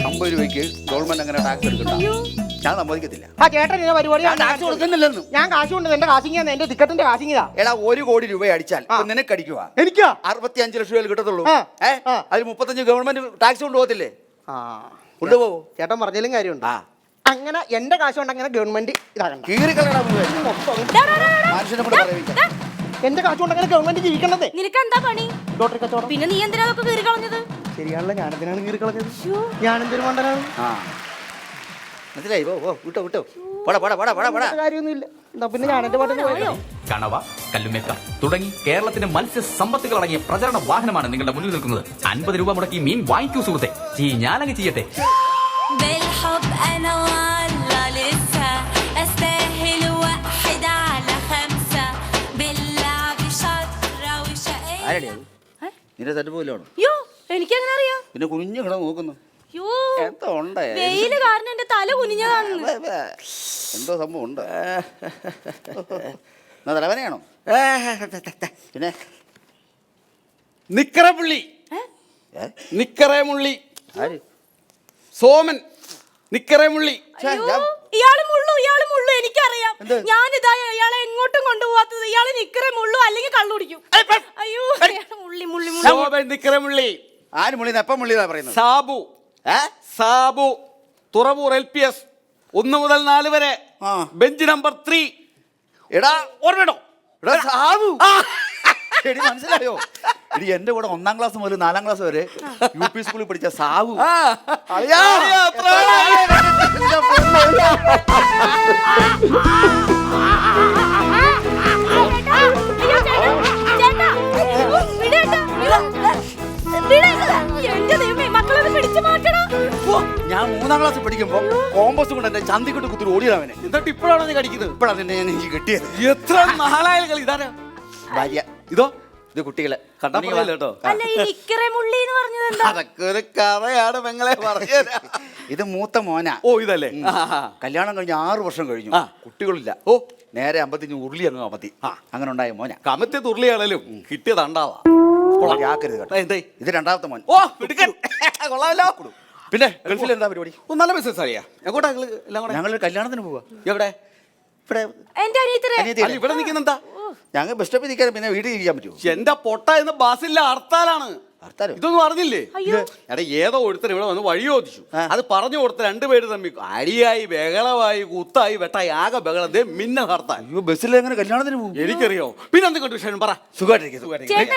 50 രൂപയ്ക്ക് ഗവൺമെന്റ് അങ്ങനെ ടാക്സ് എടുക്കണ്ട. ഞാൻ സമ്മതിക്കത്തില്ല. ആ ചേട്ടൻ ഇങ്ങനെ പരിപാടി ഞാൻ ടാക്സ് കൊടുക്കുന്നില്ലെന്ന്. ഞാൻ കാശ് കൊണ്ട് എന്റെ കാശിങ്ങിയാണ് എന്റെ ടിക്കറ്റിന്റെ കാശിങ്ങിതാ. എടാ 1 കോടി രൂപ അടിച്ചാൽ നിനക്ക് അടിക്കുക. എനിക്കാ 65 ലക്ഷം രൂപ കിട്ടത്തുള്ളൂ. ആ. അതിൽ 35 ഗവൺമെന്റ് ടാക്സ് കൊണ്ടുപോകത്തില്ലേ? കൊണ്ടുപോകോ? ചേട്ടൻ പറഞ്ഞാലും കാര്യമുണ്ട്. അങ്ങനെ എന്റെ കാശ് കൊണ്ട് അങ്ങനെ ഗവൺമെന്റ് ഇതാകണ്ട. കീറിക്കളയടാ മനുഷ്യനെ കൊണ്ട് പറയിപ്പിക്കാം. എന്റെ കാശ് കൊണ്ട് അങ്ങനെ ഗവൺമെന്റ് ജീവിക്കണത്. നിനക്ക് എന്താ പണി? ലോട്ടറി കച്ചവടം. പിന്നെ നീ എന്തിനാ അതൊക്കെ കീറി കളഞ്ഞത്? ശരിയാണല്ലോ, ഞാനെന്തിനാണ് കീറി കളഞ്ഞത്? ഞാനെന്തൊരു മണ്ടനാണ്. മനസ്സിലായി? വിട്ടോ വിട്ടോ. പോടാ. കാര്യമൊന്നുമില്ല. എന്നാ പിന്നെ ഞാൻ എന്റെ പാട്ടിന് പോയോ? കണവ, കല്ലുമേക്ക തുടങ്ങി കേരളത്തിന്റെ മത്സ്യ സമ്പത്തുകൾ അടങ്ങിയ പ്രചരണ വാഹനമാണ് നിങ്ങളുടെ മുന്നിൽ നിൽക്കുന്നത്. 50 രൂപ മുടക്കി മീൻ വാങ്ങിക്കൂ സുഹൃത്തെ. ഞാനങ്ങ് ചെയ്യട്ടെ. بالحب أنا والله لسه أستاهل 1 على 5 باللعب شطرة وشقية. ആരടിയാ നിന്റെ സെറ്റ് പോലെയാണോ? അയ്യോ എനിക്കെങ്ങനെ അറിയാം? പിന്നെ കുഞ്ഞു കിടന്ന് നോക്കുന്നു. അയ്യോ എന്തോ ഉണ്ടേ? വെയില് കാരണം എന്റെ തല കുനിഞ്ഞതാണെന്ന്. എന്തോ സംഭവം ഉണ്ട്. തലവനെയാണോ? പിന്നെ നിക്കറമുള്ളി നിക്കറമുള്ളി ആര്? സോമൻ നിക്കറമുള്ളി. ഇയാള് മുള്ളു എനിക്കറിയാം. ഞാനിതാ ഇയാളെ എങ്ങോട്ടും കൊണ്ടുപോകാത്തത്. ഇയാള് നിക്കറേ മുള്ളു അല്ലെങ്കിൽ കള്ളു കുടിക്കും. അയ്യോ മുള്ളി സോമൻ നിക്കറമുള്ളി. ആര് മുള്ളി? എപ്പം മുള്ളിന്നാ പറയുന്നത്? സാബു സാബു തുറവൂർ LPS 1 മുതൽ 4 വരെ ബെഞ്ച് നമ്പർ 3. എടാ ഓർമ്മയോ? സാബു എടി മനസ്സിലായോ? ഇടി എന്റെ കൂടെ 1ാം ക്ലാസ് മുതൽ 4ാം ക്ലാസ് വരെ UP സ്കൂളിൽ പഠിച്ച സാബു. ഞാൻ 3ാം ക്ലാസ് പഠിക്കുമ്പോ കോമ്പസ് കൊണ്ട് എന്റെ ചന്തിക്കിട്ട് കുത്തിരി ഓടിയവനെ. എന്നിട്ട് ഇപ്പോഴാണോ നീ കടിക്കുന്നത്? ഇപ്പോഴാണ് നിന്നെ ഞാൻ എനിക്ക് കിട്ടിയത്. എത്ര നാളായ കളി ഇതാരാ? ഭാര്യ. ഇതോ ഇത് കുട്ടികളെ കേട്ടോ. അല്ല ഈ നിക്കറേ മുള്ളി എന്ന് പറഞ്ഞത് എന്താ? അതൊക്കെ ഒരു കഥയാണ് പെങ്ങളെ പറഞ്ഞുതരാം. ഇത് മൂത്ത മോനാ. ഓ ഇതല്ലേ? കല്യാണം കഴിഞ്ഞ് 6 വർഷം കഴിഞ്ഞു. കുട്ടികളില്ല. നേരെ 55 ഉരുളി അങ്ങ് അമത്തി. അങ്ങനെ ഉണ്ടായ മോനാ. കമത്തി തുള്ളിയാണേലും കിട്ടിയത് അണ്ടാവാ. ആക്കരുത് കേട്ടോ. ഇത് 2ാമത്തെ മോൻ. ഓ പിടിക്കാൻ കൊള്ളാമല്ലോ. പിന്നെ ഗൾഫിൽ എന്താ പരിപാടി? നല്ല ബിസിനസ് അറിയാ. എങ്ങോട്ടാ എല്ലാം കൂടെ? ഞങ്ങളൊരു കല്യാണത്തിന് പോവാ. എവിടെ? ഇവിടെ എന്റെ അനിയത്തിരെ. ഇവിടെ നിൽക്കുന്നെന്താ? ഞങ്ങൾ ബസ് സ്റ്റോപ്പിൽ നിൽക്കാൻ പിന്നെ വീട്ടിൽ ഇരിക്കാൻ പറ്റുമോ? എന്റെ പൊട്ട ഇന്ന് ബസ്സില്ല, ഹർത്താലാണ്. ഇതൊന്നും അറിഞ്ഞില്ലേ? എടാ ഏതോ ഒരുത്തർ ഇവിടെ വന്ന് വഴി ചോദിച്ചു. അത് പറഞ്ഞു കൊടുത്ത 2 പേര് തമ്മിൽ അടിയായി ബഹളമായി കുത്തായി വെട്ടായി ആകെ ബഹളം. മിന്ന ഹർത്താൽ. അയ്യോ ബസ്സിൽ എങ്ങനെ കല്യാണത്തിന് പോകും? എനിക്കറിയോ. പിന്നെ എന്തൊക്കെ വിഷയം പറ. സുഖമായിട്ടിരിക്കുന്നു.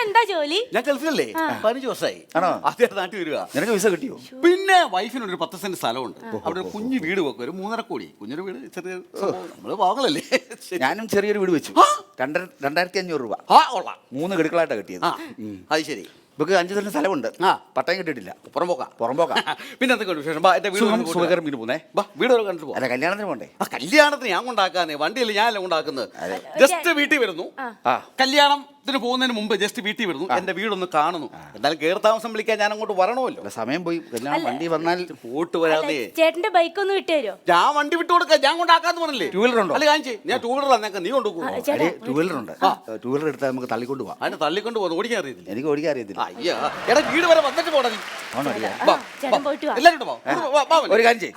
എന്താ ജോലി? ഞാൻ ഗൾഫിലല്ലേ 15 വർഷമായി. ആണോ? ആദ്യമായിട്ട് നാട്ടിൽ വരിക. നിനക്ക് വിസ കിട്ടിയോ? പിന്നെ വൈഫിനൊരു 10 സെന്റ് സ്ഥലമുണ്ട്. അവിടെ ഒരു കുഞ്ഞു വീട് വെക്കും. ഒരു 3.5 കോടി. കുഞ്ഞൊരു വീട്. ചെറിയ നമ്മള് പാവങ്ങളല്ലേ. ഞാനും ചെറിയൊരു വീട് വെച്ചു. 2500 രൂപ. 3 ഗഡുക്കളായിട്ടാണ് കിട്ടിയത്. അത് ശരി. ഇവക്ക് 5 സെന്റ് സ്ഥലമുണ്ട്. പട്ടയം കിട്ടിയിട്ടില്ല. പുറമ്പോക്കാം. പിന്നെ എന്തൊക്കെ വിശേഷം? എന്റെ സുഖകരം വീട് പോന്നേ. വീട് കണ്ടിട്ട് പോകാം. അല്ല കല്യാണത്തിന് പോണ്ടേ? കല്യാണത്തിന് ഞാൻ കൊണ്ടാക്കാന്നേ. വണ്ടിയല്ലേ ഞാനല്ല കൊണ്ടാക്കുന്നത്. ജസ്റ്റ് വീട്ടിൽ വരുന്നു. കല്യാണത്തിന് പോകുന്നതിന് മുമ്പ് ജസ്റ്റ് വീട്ടിൽ വരുന്നു. എന്റെ വീടൊന്ന് കാണുന്നു. എന്തായാലും കയറി താമസം വിളിക്കാൻ ഞാൻ അങ്ങോട്ട് വരണമല്ലോ. സമയം പോയി. കല്യാണം വണ്ടി വന്നാൽ പോട്ട് വരാതെ. ചേട്ടന്റെ ബൈക്ക് ഒന്ന് വിട്ടുതരോ? ഞാൻ വണ്ടി വിട്ടു കൊടുക്കാം. ഞാൻ കൊണ്ടാക്കാന്ന് പറഞ്ഞില്ലേ? 2 വീലർ ഉണ്ടോ? അല്ല കാണിച്ചേ. ഞാൻ 2 വീലർ തന്നേക്കാം. നീ കൊണ്ടുപോകും. 2 വീലർ ഉണ്ട്. 2 വീലർ എടുത്താൽ നമുക്ക് തള്ളിക്കൊണ്ട് പോവാം. അതിനെ തള്ളിക്കൊണ്ട് പോകുന്നു. ഓടിക്കാൻ അറിയത്തില്ല. എനിക്ക് ഓടിക്കാൻ അറിയത്തില്ല. അയ്യാ എടാ വീട് വരെ വന്നിട്ട് പോടാ നീ. ചേട്ടൻ പോയിട്ട് വാ. എല്ലാരും ഒരു കാര്യം ചെയ്യും.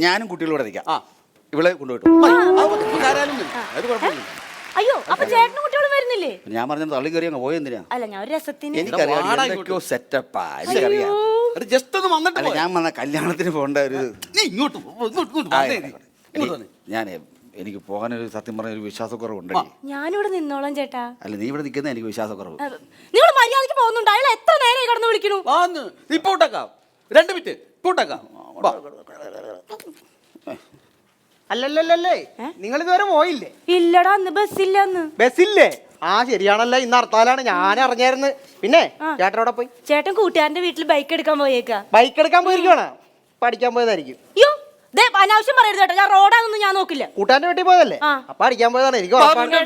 ഞാനും കുട്ടികളോട് നിൽക്കാം. ഇവളെ കൊണ്ടുപോയിട്ടു. അയ്യോ അപ്പൊ ചേട്ടനും കുട്ടികളും വരുന്നില്ലേ? ഞാൻ പറഞ്ഞത് തള്ളി കയറി അങ്ങ് പോയെന്തിനാ? അല്ല ഞാൻ ഒരു രസത്തിന്. എനിക്കറിയാം സെറ്റപ്പാ. എനിക്കറിയാം. ജസ്റ്റ് ഒന്ന് വന്നിട്ട് അല്ല ഞാൻ വന്ന കല്യാണത്തിന് പോകേണ്ട ഒരു നീ ഇങ്ങോട്ട് ഞാൻ എനിക്ക് പോകാനൊരു സത്യം പറഞ്ഞ ഒരു വിശ്വാസക്കുറവുണ്ട്. ഞാനിവിടെ നിന്നോളാം ചേട്ടാ. അല്ല നീ ഇവിടെ നിൽക്കുന്ന എനിക്ക് വിശ്വാസക്കുറവ്. നിങ്ങൾ മര്യാദയ്ക്ക് പോകുന്നുണ്ട്. അയാൾ എത്ര നേരം കടന്നു വിളിക്കണു. ഇപ്പൊ വിട്ടേക്കാം. 2 മിനിറ്റ് ഇപ്പൊ വിട്ടേക്കാം. അല്ലല്ലല്ലേ നിങ്ങൾ ഇതുവരെ പോയില്ലേ? ഇല്ലടാ അന്ന് ബസ്സില്ലെന്ന്. ബസ്സില്ലേ? ശരിയാണല്ലോ. ഇന്ന് ഹർത്താലാണ്. ഞാൻ അറിഞ്ഞായിരുന്നു. പിന്നെ ചേട്ടനോടെ പോയി? ചേട്ടൻ കൂട്ടുകാരന്റെ വീട്ടിൽ ബൈക്ക് എടുക്കാൻ പോയേക്കാ. ബൈക്ക് എടുക്കാൻ പോയിരിക്കണോ? പഠിക്കാൻ പോയതായിരിക്കും. അയ്യോ അനാവശ്യം പറയരുത് കേട്ടോ. ഞാൻ റോഡാണെന്ന് ഞാൻ നോക്കില്ല. കൂട്ടാന്റെ വീട്ടിൽ പോയതല്ലേ? അപ്പൊ അടിക്കാൻ പോയതാണ്. എനിക്ക്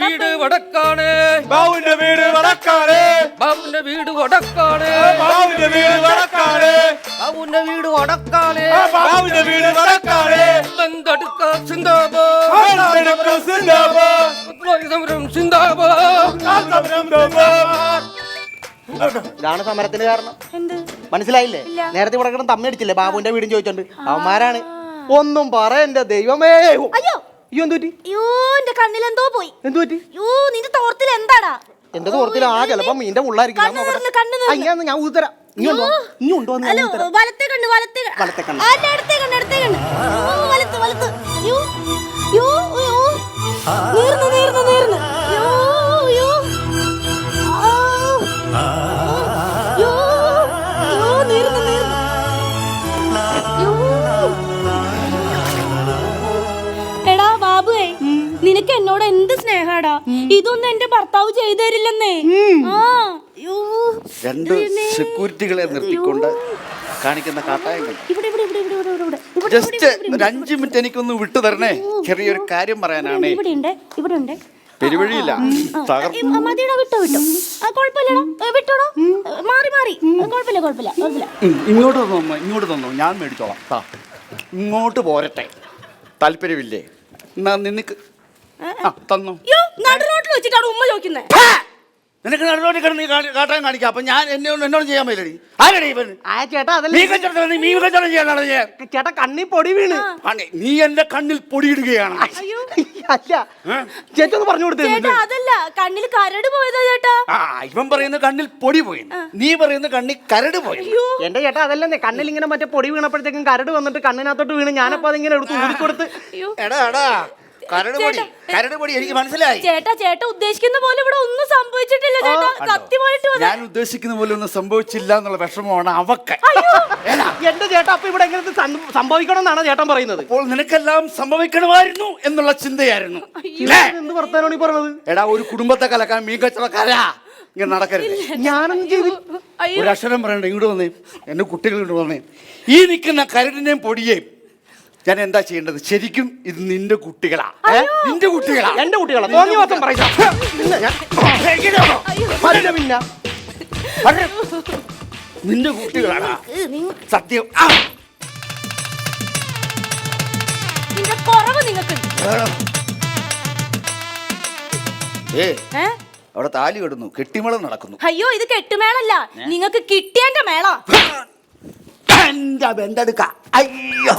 വീട് വടക്കാണ്. ബാബുവിന്റെ വീട് വടക്കാണ്. ബാബുവിന്റെ വീട് വടക്കാണ്. ബാബുവിന്റെ വീട് വടക്കാണ്. ബാബുവിന്റെ വീട് വടക്കാണ്. ബാബുവിന്റെ വീട് വടക്കാണ്. ബന്ധടുക്ക സിന്ദാബാദ്. സിന്ദാബാദ്. സമരം സിന്ദാബാദ്. സമരം സിന്ദാബാദ്. ഇതാണ് സമരത്തിന് കാരണം. എന്ത് മനസ്സിലായില്ലേ? നേരത്തെ ഇവിടെ കിടന്ന് തമ്മി അടിച്ചില്ലേ ബാബുവിന്റെ വീടും ചോദിച്ചോണ്ട്? അവന്മാരാണ്. ഒന്നും പറയണ്ട ദൈവമേ. അയ്യോ അയ്യോ എന്തു പറ്റി? അയ്യോ എന്റെ കണ്ണിൽ എന്തോ പോയി. എന്തു പറ്റി? അയ്യോ നിന്റെ തോർത്തിൽ എന്താടാ? എന്റെ തോർത്തിൽ ആ ചിലപ്പോ മീന്റെ ഉള്ളായിരിക്കും. ഞാൻ ഊതരാം. ഇനി ഉണ്ടോ? വലത്തെ കണ്ണ് വലത്തെ വലത്തെ കണ്ണ്. ഇടത്തെ കണ്ണ് ഇടത്തെ കണ്ണ്. വലത്ത് വലത്ത്. അയ്യോ അയ്യോ അയ്യോ നീർന്നു നീർന്നു നീർന്നു. അയ്യോ അയ്യോ അയ്യോ അയ്യോ നീർന്നു നീർന്നു. എടാ ബാബുവേ, നിനക്ക് എന്നോട് എന്ത് സ്നേഹാടാ. ഇതൊന്നും എന്റെ ഭർത്താവ് ചെയ്തു തരില്ലെന്നേ. ആ അയ്യോ രണ്ട് സെക്യൂരിറ്റികളെ നിർത്തിക്കൊണ്ട് കാണിക്കുന്ന കാട്ടായങ്ങൾ. ഇവിടെ ഇവിടെ ഇവിടെ ഇവിടെ ഇവിടെ ഇവിടെ ജസ്റ്റ് ഒരു 5 മിനിറ്റ് എനിക്കൊന്ന് വിട്ടു തരണേ. ചെറിയൊരു കാര്യം പറയാനാണ്. ഇവിടെ ഉണ്ട് ഇവിടെ ഉണ്ട്. പെരുവഴിയില്ല. മതിയടാ വിട്ടോ വിട്ടോ. കുഴപ്പമില്ലടാ വിട്ടോടോ. മാറി മാറി കുഴപ്പമില്ല കുഴപ്പമില്ല കുഴപ്പമില്ല. ഇങ്ങോട്ട് തന്നോ ഇങ്ങോട്ട് തന്നോ ഞാൻ മേടിച്ചോളാം. ഇങ്ങോട്ട് പോരട്ടെ. താല്പര്യമില്ലേ? എന്നാ നിനക്ക് തന്നോ. നടുറോട്ടിൽ വെച്ചിട്ടാണ് ഉമ്മ ചോദിക്കുന്നത്. നിനക്ക് നടുറോട്ടിൽ കിടന്ന് കാട്ടാൻ കാണിക്കാം. അപ്പൊ ഞാൻ എന്നോട് ചെയ്യാൻ പറ്റില്ലടി. ആരടി ഇവൻ? ചേട്ടാ അതല്ല. മീൻ കച്ചവടം ചെയ്യാനാണ് ഞാൻ. ചേട്ടാ കണ്ണി പൊടി വീണ്. നീ എന്റെ കണ്ണിൽ പൊടിയിടുകയാണ്. അല്ല ചേച്ചി ഒന്ന് പറഞ്ഞു കൊടുത്തേ. ചേട്ടാ അതല്ല, കണ്ണിൽ കരട് പോയതാ ചേട്ടാ. ഇവൻ പറയുന്ന കണ്ണിൽ പൊടി പോയി, നീ പറയുന്ന കണ്ണിൽ കരട് പോയി. എന്റെ ചേട്ടാ അതല്ലെന്നേ, കണ്ണിൽ ഇങ്ങനെ മറ്റേ പൊടി വീണപ്പോഴത്തേക്കും കരട് വന്നിട്ട് കണ്ണിനകത്തോട്ട് വീണ്. ഞാനപ്പോ അതിങ്ങനെ എടുത്ത് ഊതിക്കൊടുത്ത്. എടാ കരട് പൊടി എനിക്ക് മനസ്സിലായി. ചേട്ടാ ചേട്ടാ ഉദ്ദേശിക്കുന്ന പോലെ ഇവിടെ ഒന്നും സംഭവിച്ചിട്ടില്ല ചേട്ടാ. സത്യമായിട്ട് ഞാൻ ഉദ്ദേശിക്കുന്ന പോലെ ഒന്നും സംഭവിച്ചില്ല എന്നുള്ള വിഷമമാണ് അവക്ക്. എന്റെ ചേട്ടാ അപ്പൊ ഇവിടെ എങ്ങനെ സംഭവിക്കണം എന്നാണ് ചേട്ടൻ പറയുന്നത്? അപ്പോൾ നിനക്കെല്ലാം സംഭവിക്കണമായിരുന്നു എന്നുള്ള ചിന്തയായിരുന്നു. എന്ത് വർത്താനാണ് ഈ പറഞ്ഞത്? എടാ ഒരു കുടുംബത്തെ കലക്കാൻ മീൻ കച്ചവടക്കാരാ ഇങ്ങനെ നടക്കരുത്. ഞാനൊന്നും ചെയ്തു. ഒരു അക്ഷരം പറയണ്ട. ഇങ്ങോട്ട് വന്നേ, എന്റെ കുട്ടികൾ ഇങ്ങോട്ട് വന്നേ. ഈ നിൽക്കുന്ന കരടിനെയും പൊടിയേയും ഞാൻ എന്താ ചെയ്യേണ്ടത്? ശരിക്കും ഇത് നിന്റെ കുട്ടികളാ, നിന്റെ കുട്ടികളാ. എന്റെ കുട്ടികളാ. തോന്നിയ മാത്രം പറയാം. നിന്റെ കുട്ടികളാണ് സത്യം. കുറവ് നിങ്ങൾക്ക്. അവിടെ താലി കെടുന്നു, കെട്ടിമേളം നടക്കുന്നു. അയ്യോ ഇത് കെട്ടുമേളല്ല, നിങ്ങൾക്ക് കിട്ടിയതിന്റെ മേള. എന്റെ ബന്ധെടുക്ക. അയ്യോ